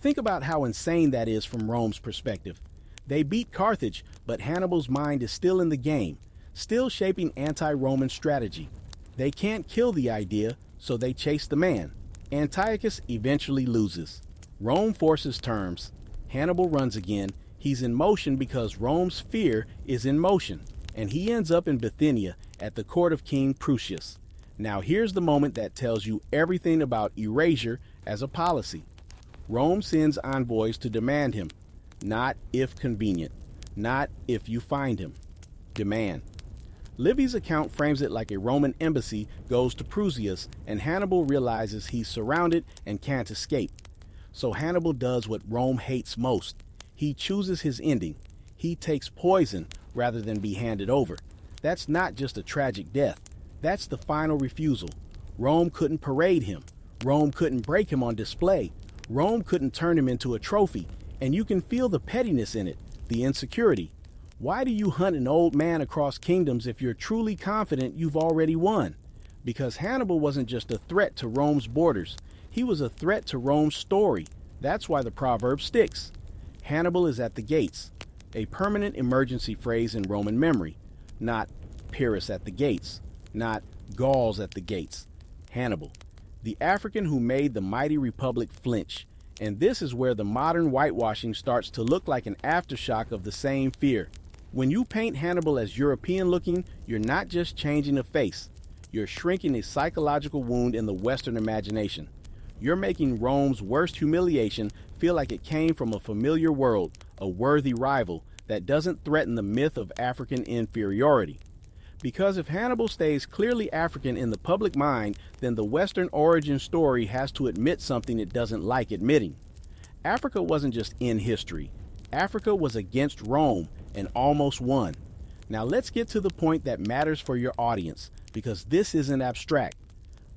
Think about how insane that is from Rome's perspective. They beat Carthage, but Hannibal's mind is still in the game, still shaping anti-Roman strategy. They can't kill the idea, so they chase the man. Antiochus eventually loses. Rome forces terms. Hannibal runs again. He's in motion because Rome's fear is in motion, and he ends up in Bithynia at the court of King Prusius. Now here's the moment that tells you everything about erasure as a policy. Rome sends envoys to demand him. Not if convenient. Not if you find him. Demand. Livy's account frames it like a Roman embassy goes to Prusias and Hannibal realizes he's surrounded and can't escape. So Hannibal does what Rome hates most. He chooses his ending. He takes poison rather than be handed over. That's not just a tragic death. That's the final refusal. Rome couldn't parade him. Rome couldn't break him on display. Rome couldn't turn him into a trophy. And you can feel the pettiness in it, the insecurity. Why do you hunt an old man across kingdoms if you're truly confident you've already won? Because Hannibal wasn't just a threat to Rome's borders. He was a threat to Rome's story. That's why the proverb sticks. Hannibal is at the gates, a permanent emergency phrase in Roman memory. Not Pyrrhus at the gates, not Gauls at the gates. Hannibal, the African who made the mighty republic flinch. And this is where the modern whitewashing starts to look like an aftershock of the same fear. When you paint Hannibal as European looking, you're not just changing a face. You're shrinking a psychological wound in the Western imagination. You're making Rome's worst humiliation feel like it came from a familiar world, a worthy rival that doesn't threaten the myth of African inferiority. Because if Hannibal stays clearly African in the public mind, then the Western origin story has to admit something it doesn't like admitting. Africa wasn't just in history. Africa was against Rome and almost won. Now let's get to the point that matters for your audience, because this isn't abstract.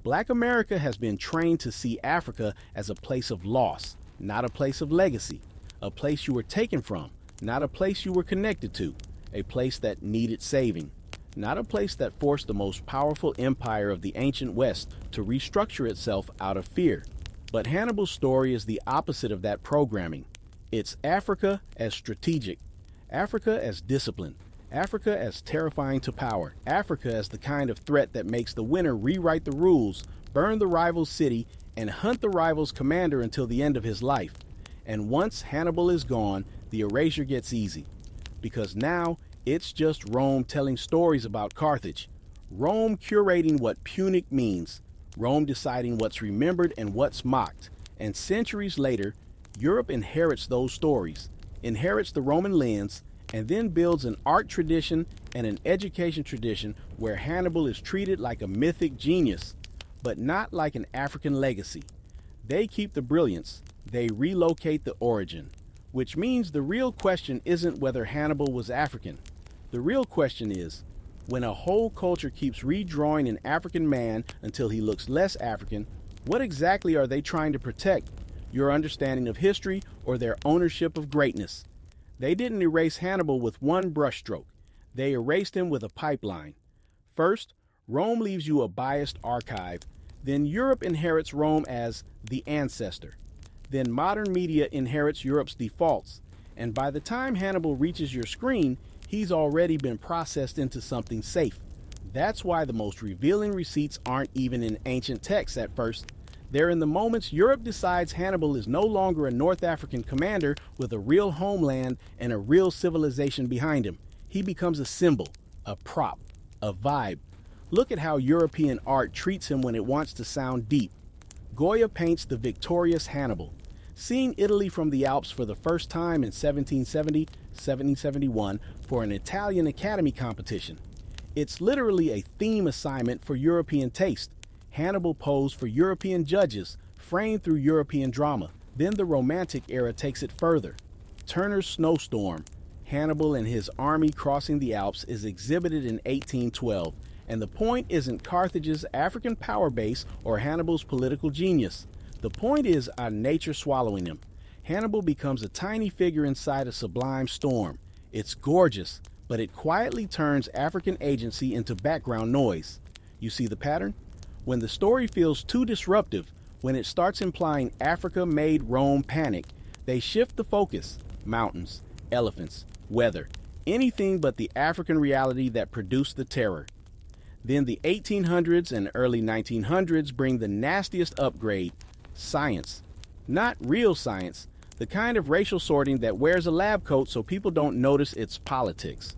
Black America has been trained to see Africa as a place of loss, not a place of legacy, a place you were taken from, not a place you were connected to, a place that needed saving, not a place that forced the most powerful empire of the ancient West to restructure itself out of fear. But Hannibal's story is the opposite of that programming. It's Africa as strategic, Africa as discipline, Africa as terrifying to power, Africa as the kind of threat that makes the winner rewrite the rules, burn the rival's city, and hunt the rival's commander until the end of his life. And once Hannibal is gone, the erasure gets easy. Because now, it's just Rome telling stories about Carthage. Rome curating what Punic means. Rome deciding what's remembered and what's mocked. And centuries later, Europe inherits those stories, inherits the Roman lens, and then builds an art tradition and an education tradition where Hannibal is treated like a mythic genius, but not like an African legacy. They keep the brilliance, they relocate the origin, which means the real question isn't whether Hannibal was African. The real question is, when a whole culture keeps redrawing an African man until he looks less African, What exactly are they trying to protect? Your understanding of history or their ownership of greatness? They didn't erase Hannibal with one brushstroke. They erased him with a pipeline. First, Rome leaves you a biased archive. Then Europe inherits Rome as the ancestor. Then modern media inherits Europe's defaults. And by the time Hannibal reaches your screen, he's already been processed into something safe. That's why the most revealing receipts aren't even in ancient texts at first. They're in the moments Europe decides Hannibal is no longer a North African commander with a real homeland and a real civilization behind him. He becomes a symbol, a prop, a vibe. Look at how European art treats him when it wants to sound deep. Goya paints the victorious Hannibal. Seeing Italy from the Alps for the first time in 1770-1771 for an Italian Academy competition. It's literally a theme assignment for European taste. Hannibal posed for European judges, framed through European drama. Then the Romantic era takes it further. Turner's Snowstorm, Hannibal and his army crossing the Alps, is exhibited in 1812. And the point isn't Carthage's African power base or Hannibal's political genius. The point is our nature swallowing him. Hannibal becomes a tiny figure inside a sublime storm. It's gorgeous, but it quietly turns African agency into background noise. You see the pattern? When the story feels too disruptive, when it starts implying Africa made Rome panic, they shift the focus. Mountains, elephants, weather, anything but the African reality that produced the terror. Then the 1800s and early 1900s bring the nastiest upgrade, science. Not real science, the kind of racial sorting that wears a lab coat so people don't notice its politics.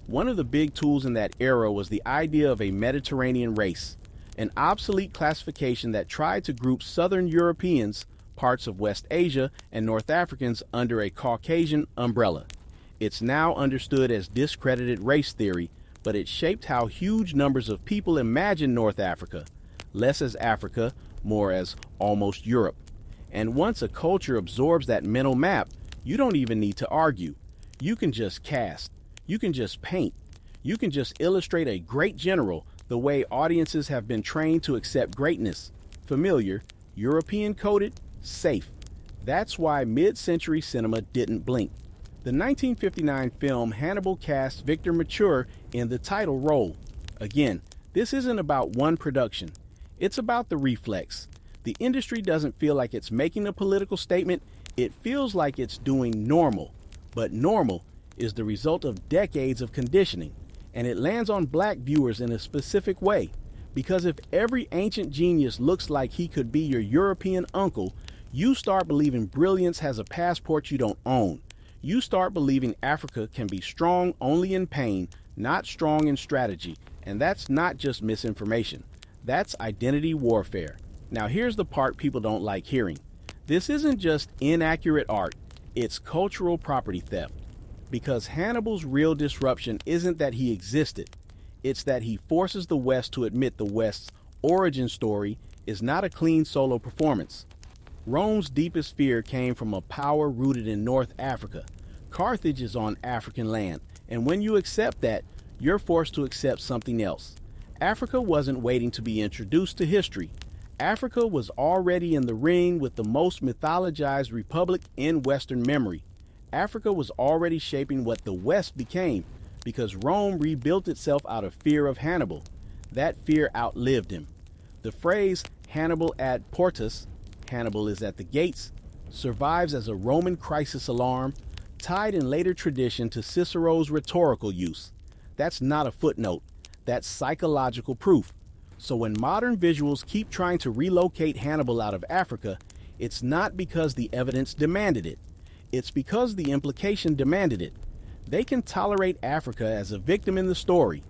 One of the big tools in that era was the idea of a Mediterranean race, an obsolete classification that tried to group Southern Europeans, parts of West Asia, and North Africans under a Caucasian umbrella. It's now understood as discredited race theory, but it shaped how huge numbers of people imagine North Africa, less as Africa, more as almost Europe. And once a culture absorbs that mental map, you don't even need to argue. You can just cast. You can just paint. You can just illustrate a great general the way audiences have been trained to accept greatness. Familiar, European coded, safe. That's why mid-century cinema didn't blink. The 1959 film Hannibal cast Victor Mature in the title role. Again, this isn't about one production. It's about the reflex. The industry doesn't feel like it's making a political statement. It feels like it's doing normal. But normal is the result of decades of conditioning. And it lands on black viewers in a specific way. Because if every ancient genius looks like he could be your European uncle, you start believing brilliance has a passport you don't own. You start believing Africa can be strong only in pain, not strong in strategy. And that's not just misinformation. That's identity warfare. Now here's the part people don't like hearing. This isn't just inaccurate art, it's cultural property theft. Because Hannibal's real disruption isn't that he existed, it's that he forces the West to admit the West's origin story is not a clean solo performance. Rome's deepest fear came from a power rooted in North Africa. Carthage is on African land, and when you accept that, you're forced to accept something else. Africa wasn't waiting to be introduced to history. Africa was already in the ring with the most mythologized republic in Western memory. Africa was already shaping what the West became because Rome rebuilt itself out of fear of Hannibal. That fear outlived him. The phrase Hannibal ad portas, Hannibal is at the gates, survives as a Roman crisis alarm, tied in later tradition to Cicero's rhetorical use. That's not a footnote, that's psychological proof. So when modern visuals keep trying to relocate Hannibal out of Africa, it's not because the evidence demanded it. It's because the implication demanded it. They can tolerate Africa as a victim in the story.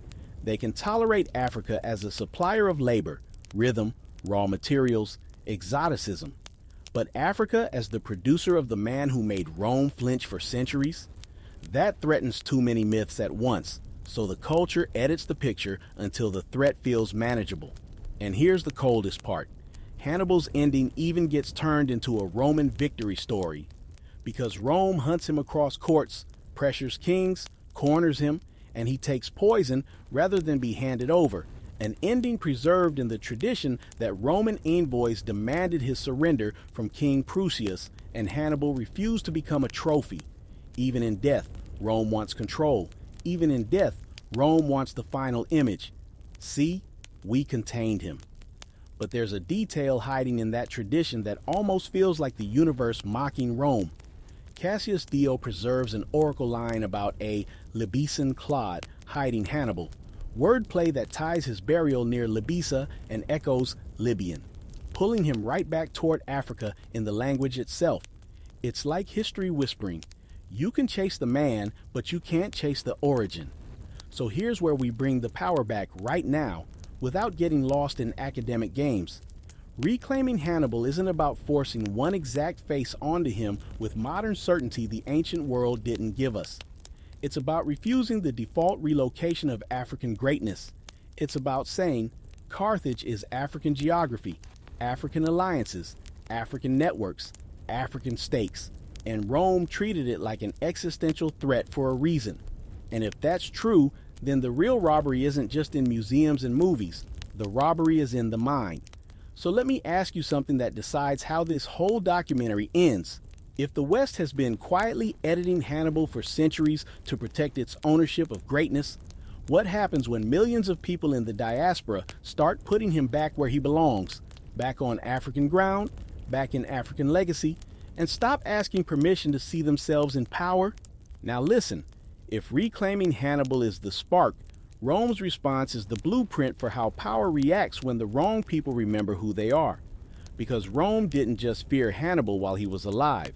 They can tolerate Africa as a supplier of labor, rhythm, raw materials, exoticism. But Africa as the producer of the man who made Rome flinch for centuries? That threatens too many myths at once. So the culture edits the picture until the threat feels manageable. And here's the coldest part. Hannibal's ending even gets turned into a Roman victory story. Because Rome hunts him across courts, pressures kings, corners him, and he takes poison rather than be handed over. an ending preserved in the tradition that Roman envoys demanded his surrender from King Prusias, and Hannibal refused to become a trophy. Even in death, Rome wants control. Even in death, Rome wants the final image. See, we contained him. But there's a detail hiding in that tradition that almost feels like the universe mocking Rome. Cassius Dio preserves an oracle line about a Libysan clod hiding Hannibal, wordplay that ties his burial near Libysa and echoes Libyan, pulling him right back toward Africa in the language itself. It's like history whispering, you can chase the man, but you can't chase the origin. So here's where we bring the power back right now, without getting lost in academic games. Reclaiming Hannibal isn't about forcing one exact face onto him with modern certainty the ancient world didn't give us. It's about refusing the default relocation of African greatness. It's about saying Carthage is African geography, African alliances, African networks, African stakes, and Rome treated it like an existential threat for a reason. And if that's true, then the real robbery isn't just in museums and movies. The robbery is in the mind. So let me ask you something that decides how this whole documentary ends. If the West has been quietly editing Hannibal for centuries to protect its ownership of greatness, what happens when millions of people in the diaspora start putting him back where he belongs, back on African ground, back in African legacy, and stop asking permission to see themselves in power? Now listen, if reclaiming Hannibal is the spark, Rome's response is the blueprint for how power reacts when the wrong people remember who they are. Because Rome didn't just fear Hannibal while he was alive.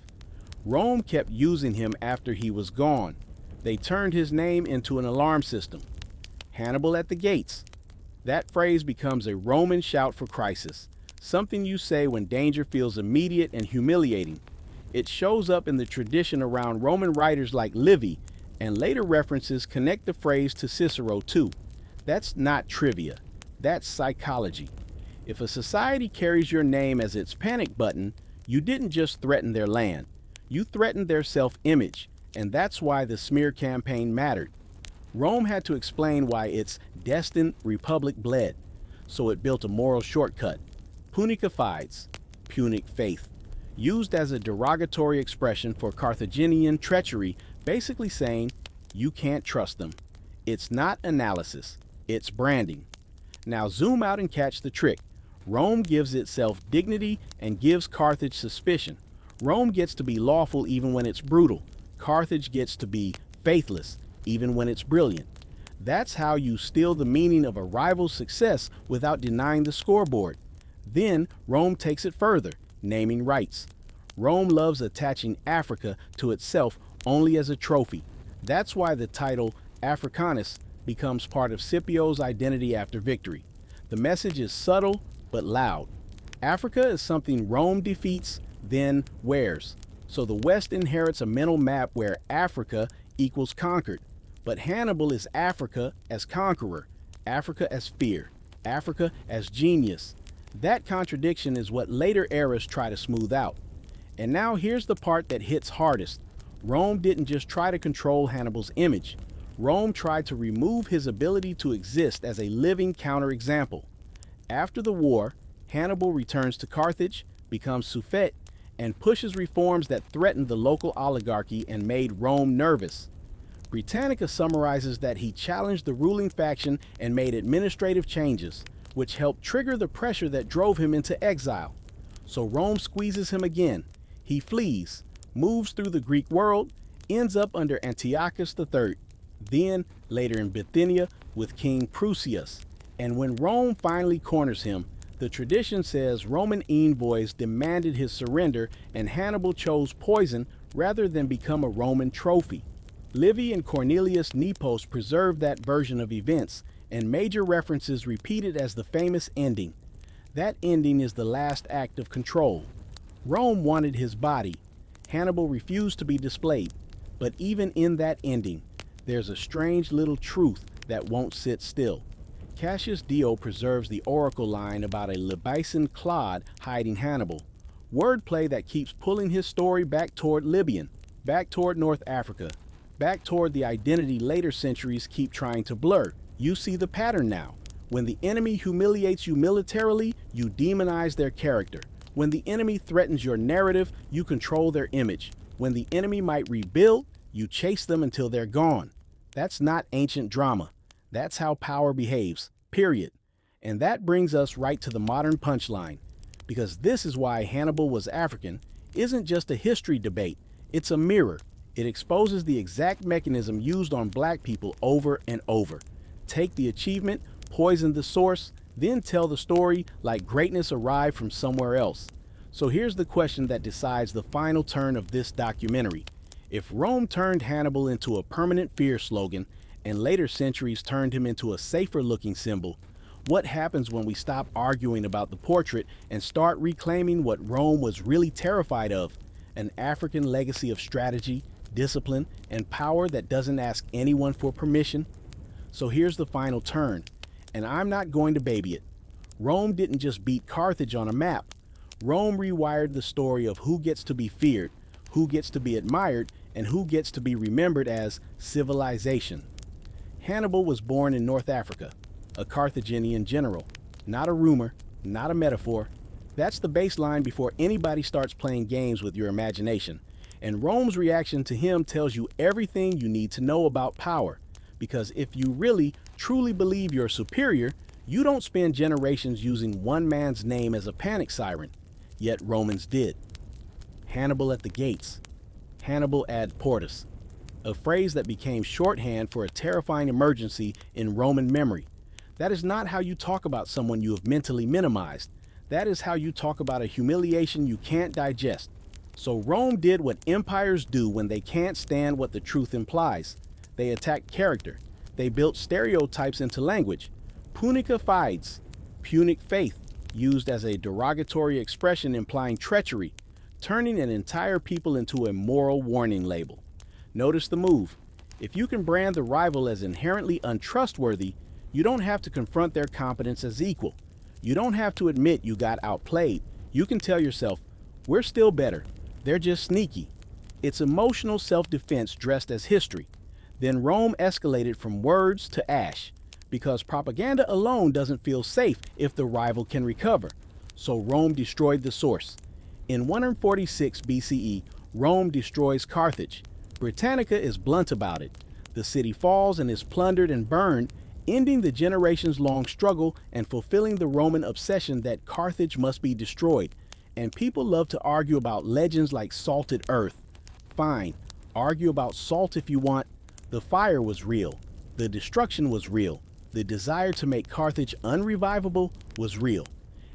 Rome kept using him after he was gone. They turned his name into an alarm system. Hannibal at the gates. That phrase becomes a Roman shout for crisis, something you say when danger feels immediate and humiliating. It shows up in the tradition around Roman writers like Livy, and later references connect the phrase to Cicero too. That's not trivia. That's psychology. If a society carries your name as its panic button, you didn't just threaten their land. You threatened their self-image, and that's why the smear campaign mattered. Rome had to explain why its destined republic bled, so it built a moral shortcut. Punica fides, Punic faith, used as a derogatory expression for Carthaginian treachery, basically saying, you can't trust them. It's not analysis, it's branding. Now zoom out and catch the trick. Rome gives itself dignity and gives Carthage suspicion. Rome gets to be lawful even when it's brutal. Carthage gets to be faithless even when it's brilliant. That's how you steal the meaning of a rival's success without denying the scoreboard. Then Rome takes it further, naming rights. Rome loves attaching Africa to itself only as a trophy. That's why the title Africanus becomes part of Scipio's identity after victory. The message is subtle but loud. Africa is something Rome defeats, then wears. So the West inherits a mental map where Africa equals conquered. But Hannibal is Africa as conqueror, Africa as fear, Africa as genius. That contradiction is what later eras try to smooth out. And now here's the part that hits hardest. Rome didn't just try to control Hannibal's image. Rome tried to remove his ability to exist as a living counterexample. After the war, Hannibal returns to Carthage, becomes suffect, and pushes reforms that threatened the local oligarchy and made Rome nervous. Britannica summarizes that he challenged the ruling faction and made administrative changes, which helped trigger the pressure that drove him into exile. So Rome squeezes him again. He flees, moves through the Greek world, ends up under Antiochus III, then later in Bithynia with King Prusias. And when Rome finally corners him, the tradition says Roman envoys demanded his surrender and Hannibal chose poison rather than become a Roman trophy. Livy and Cornelius Nepos preserved that version of events, and major references repeat it as the famous ending. That ending is the last act of control. Rome wanted his body. Hannibal refused to be displayed. But even in that ending, there's a strange little truth that won't sit still. Cassius Dio preserves the oracle line about a Libysan clod hiding Hannibal. Wordplay that keeps pulling his story back toward Libyan, back toward North Africa, back toward the identity later centuries keep trying to blur. You see the pattern now. When the enemy humiliates you militarily, you demonize their character. When the enemy threatens your narrative, you control their image. When the enemy might rebuild, you chase them until they're gone. That's not ancient drama. That's how power behaves, period. And that brings us right to the modern punchline. Because this is why Hannibal was African isn't just a history debate, it's a mirror. It exposes the exact mechanism used on black people over and over. Take the achievement, poison the source, then tell the story like greatness arrived from somewhere else. So here's the question that decides the final turn of this documentary. If Rome turned Hannibal into a permanent fear slogan, and later centuries turned him into a safer looking symbol, what happens when we stop arguing about the portrait and start reclaiming what Rome was really terrified of? An African legacy of strategy, discipline, and power that doesn't ask anyone for permission? So here's the final turn, and I'm not going to baby it. Rome didn't just beat Carthage on a map. Rome rewired the story of who gets to be feared, who gets to be admired, and who gets to be remembered as civilization. Hannibal was born in North Africa, a Carthaginian general. Not a rumor, not a metaphor. That's the baseline before anybody starts playing games with your imagination. And Rome's reaction to him tells you everything you need to know about power. Because if you really, truly believe you're superior, you don't spend generations using one man's name as a panic siren. Yet Romans did. Hannibal at the gates. Hannibal ad portas. A phrase that became shorthand for a terrifying emergency in Roman memory. That is not how you talk about someone you have mentally minimized. That is how you talk about a humiliation you can't digest. So Rome did what empires do when they can't stand what the truth implies. They attacked character. They built stereotypes into language. Punica fides, Punic faith, used as a derogatory expression implying treachery, turning an entire people into a moral warning label. Notice the move. If you can brand the rival as inherently untrustworthy, you don't have to confront their competence as equal. You don't have to admit you got outplayed. You can tell yourself, we're still better. They're just sneaky. It's emotional self-defense dressed as history. Then Rome escalated from words to ash, because propaganda alone doesn't feel safe if the rival can recover. So Rome destroyed the source. In 146 BCE, Rome destroys Carthage. Britannica is blunt about it. The city falls and is plundered and burned, ending the generations-long struggle and fulfilling the Roman obsession that Carthage must be destroyed. And people love to argue about legends like salted earth. Fine, argue about salt if you want. The fire was real. The destruction was real. The desire to make Carthage unrevivable was real.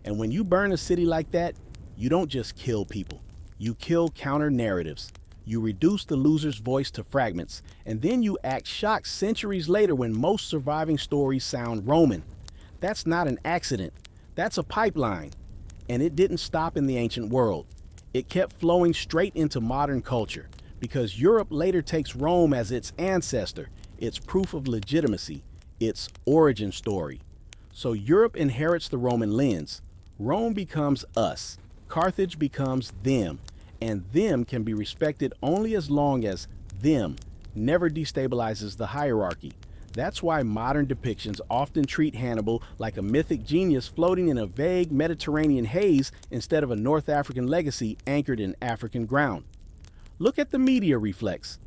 And when you burn a city like that, you don't just kill people. You kill counter-narratives. You reduce the loser's voice to fragments, and then you act shocked centuries later when most surviving stories sound Roman. That's not an accident. That's a pipeline. And it didn't stop in the ancient world. It kept flowing straight into modern culture, because Europe later takes Rome as its ancestor, its proof of legitimacy, its origin story. So Europe inherits the Roman lens. Rome becomes us. Carthage becomes them. And them can be respected only as long as them never destabilizes the hierarchy. That's why modern depictions often treat Hannibal like a mythic genius floating in a vague Mediterranean haze instead of a North African legacy anchored in African ground. Look at the media reflex.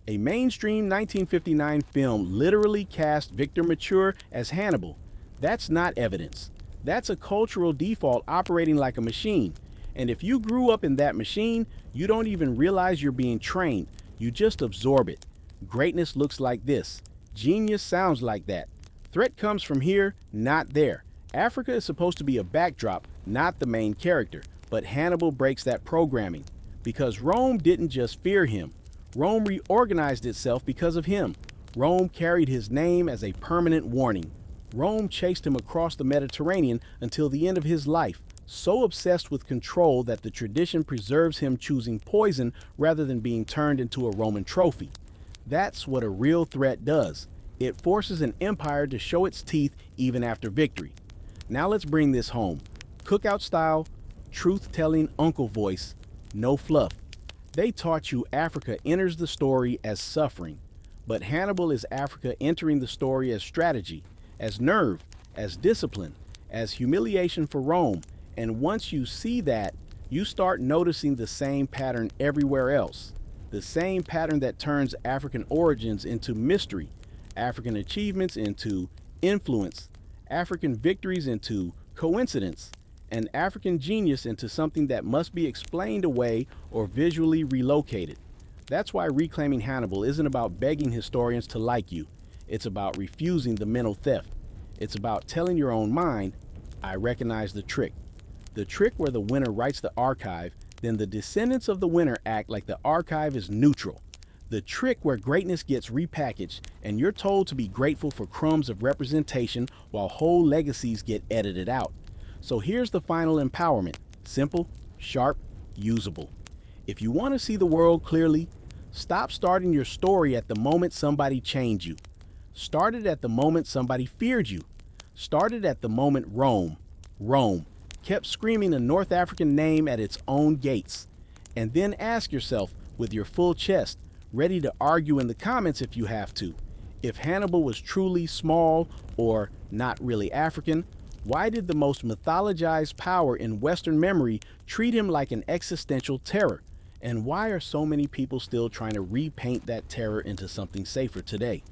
A mainstream 1959 film literally cast Victor Mature as Hannibal. That's not evidence. That's a cultural default operating like a machine. And if you grew up in that machine, you don't even realize you're being trained. You just absorb it. Greatness looks like this. Genius sounds like that. Threat comes from here, not there. Africa is supposed to be a backdrop, not the main character. But Hannibal breaks that programming. Because Rome didn't just fear him. Rome reorganized itself because of him. Rome carried his name as a permanent warning. Rome chased him across the Mediterranean until the end of his life. So obsessed with control that the tradition preserves him choosing poison rather than being turned into a Roman trophy. That's what a real threat does. It forces an empire to show its teeth even after victory. Now let's bring this home. Cookout style, truth-telling uncle voice, no fluff. They taught you Africa enters the story as suffering, but Hannibal is Africa entering the story as strategy, as nerve, as discipline, as humiliation for Rome. And once you see that, you start noticing the same pattern everywhere else. The same pattern that turns African origins into mystery, African achievements into influence, African victories into coincidence, and African genius into something that must be explained away or visually relocated. That's why Reclaiming Hannibal isn't about begging historians to like you. It's about refusing the mental theft. It's about telling your own mind, I recognize the trick. The trick where the winner writes the archive, then the descendants of the winner act like the archive is neutral. The trick where greatness gets repackaged and you're told to be grateful for crumbs of representation while whole legacies get edited out. So here's the final empowerment: simple, sharp, usable. If you want to see the world clearly, stop starting your story at the moment somebody changed you. Start it at the moment somebody feared you. Start it at the moment Rome, kept screaming a North African name at its own gates. And then ask yourself, with your full chest, ready to argue in the comments if you have to, if Hannibal was truly small or not really African, why did the most mythologized power in Western memory treat him like an existential terror? And why are so many people still trying to repaint that terror into something safer today?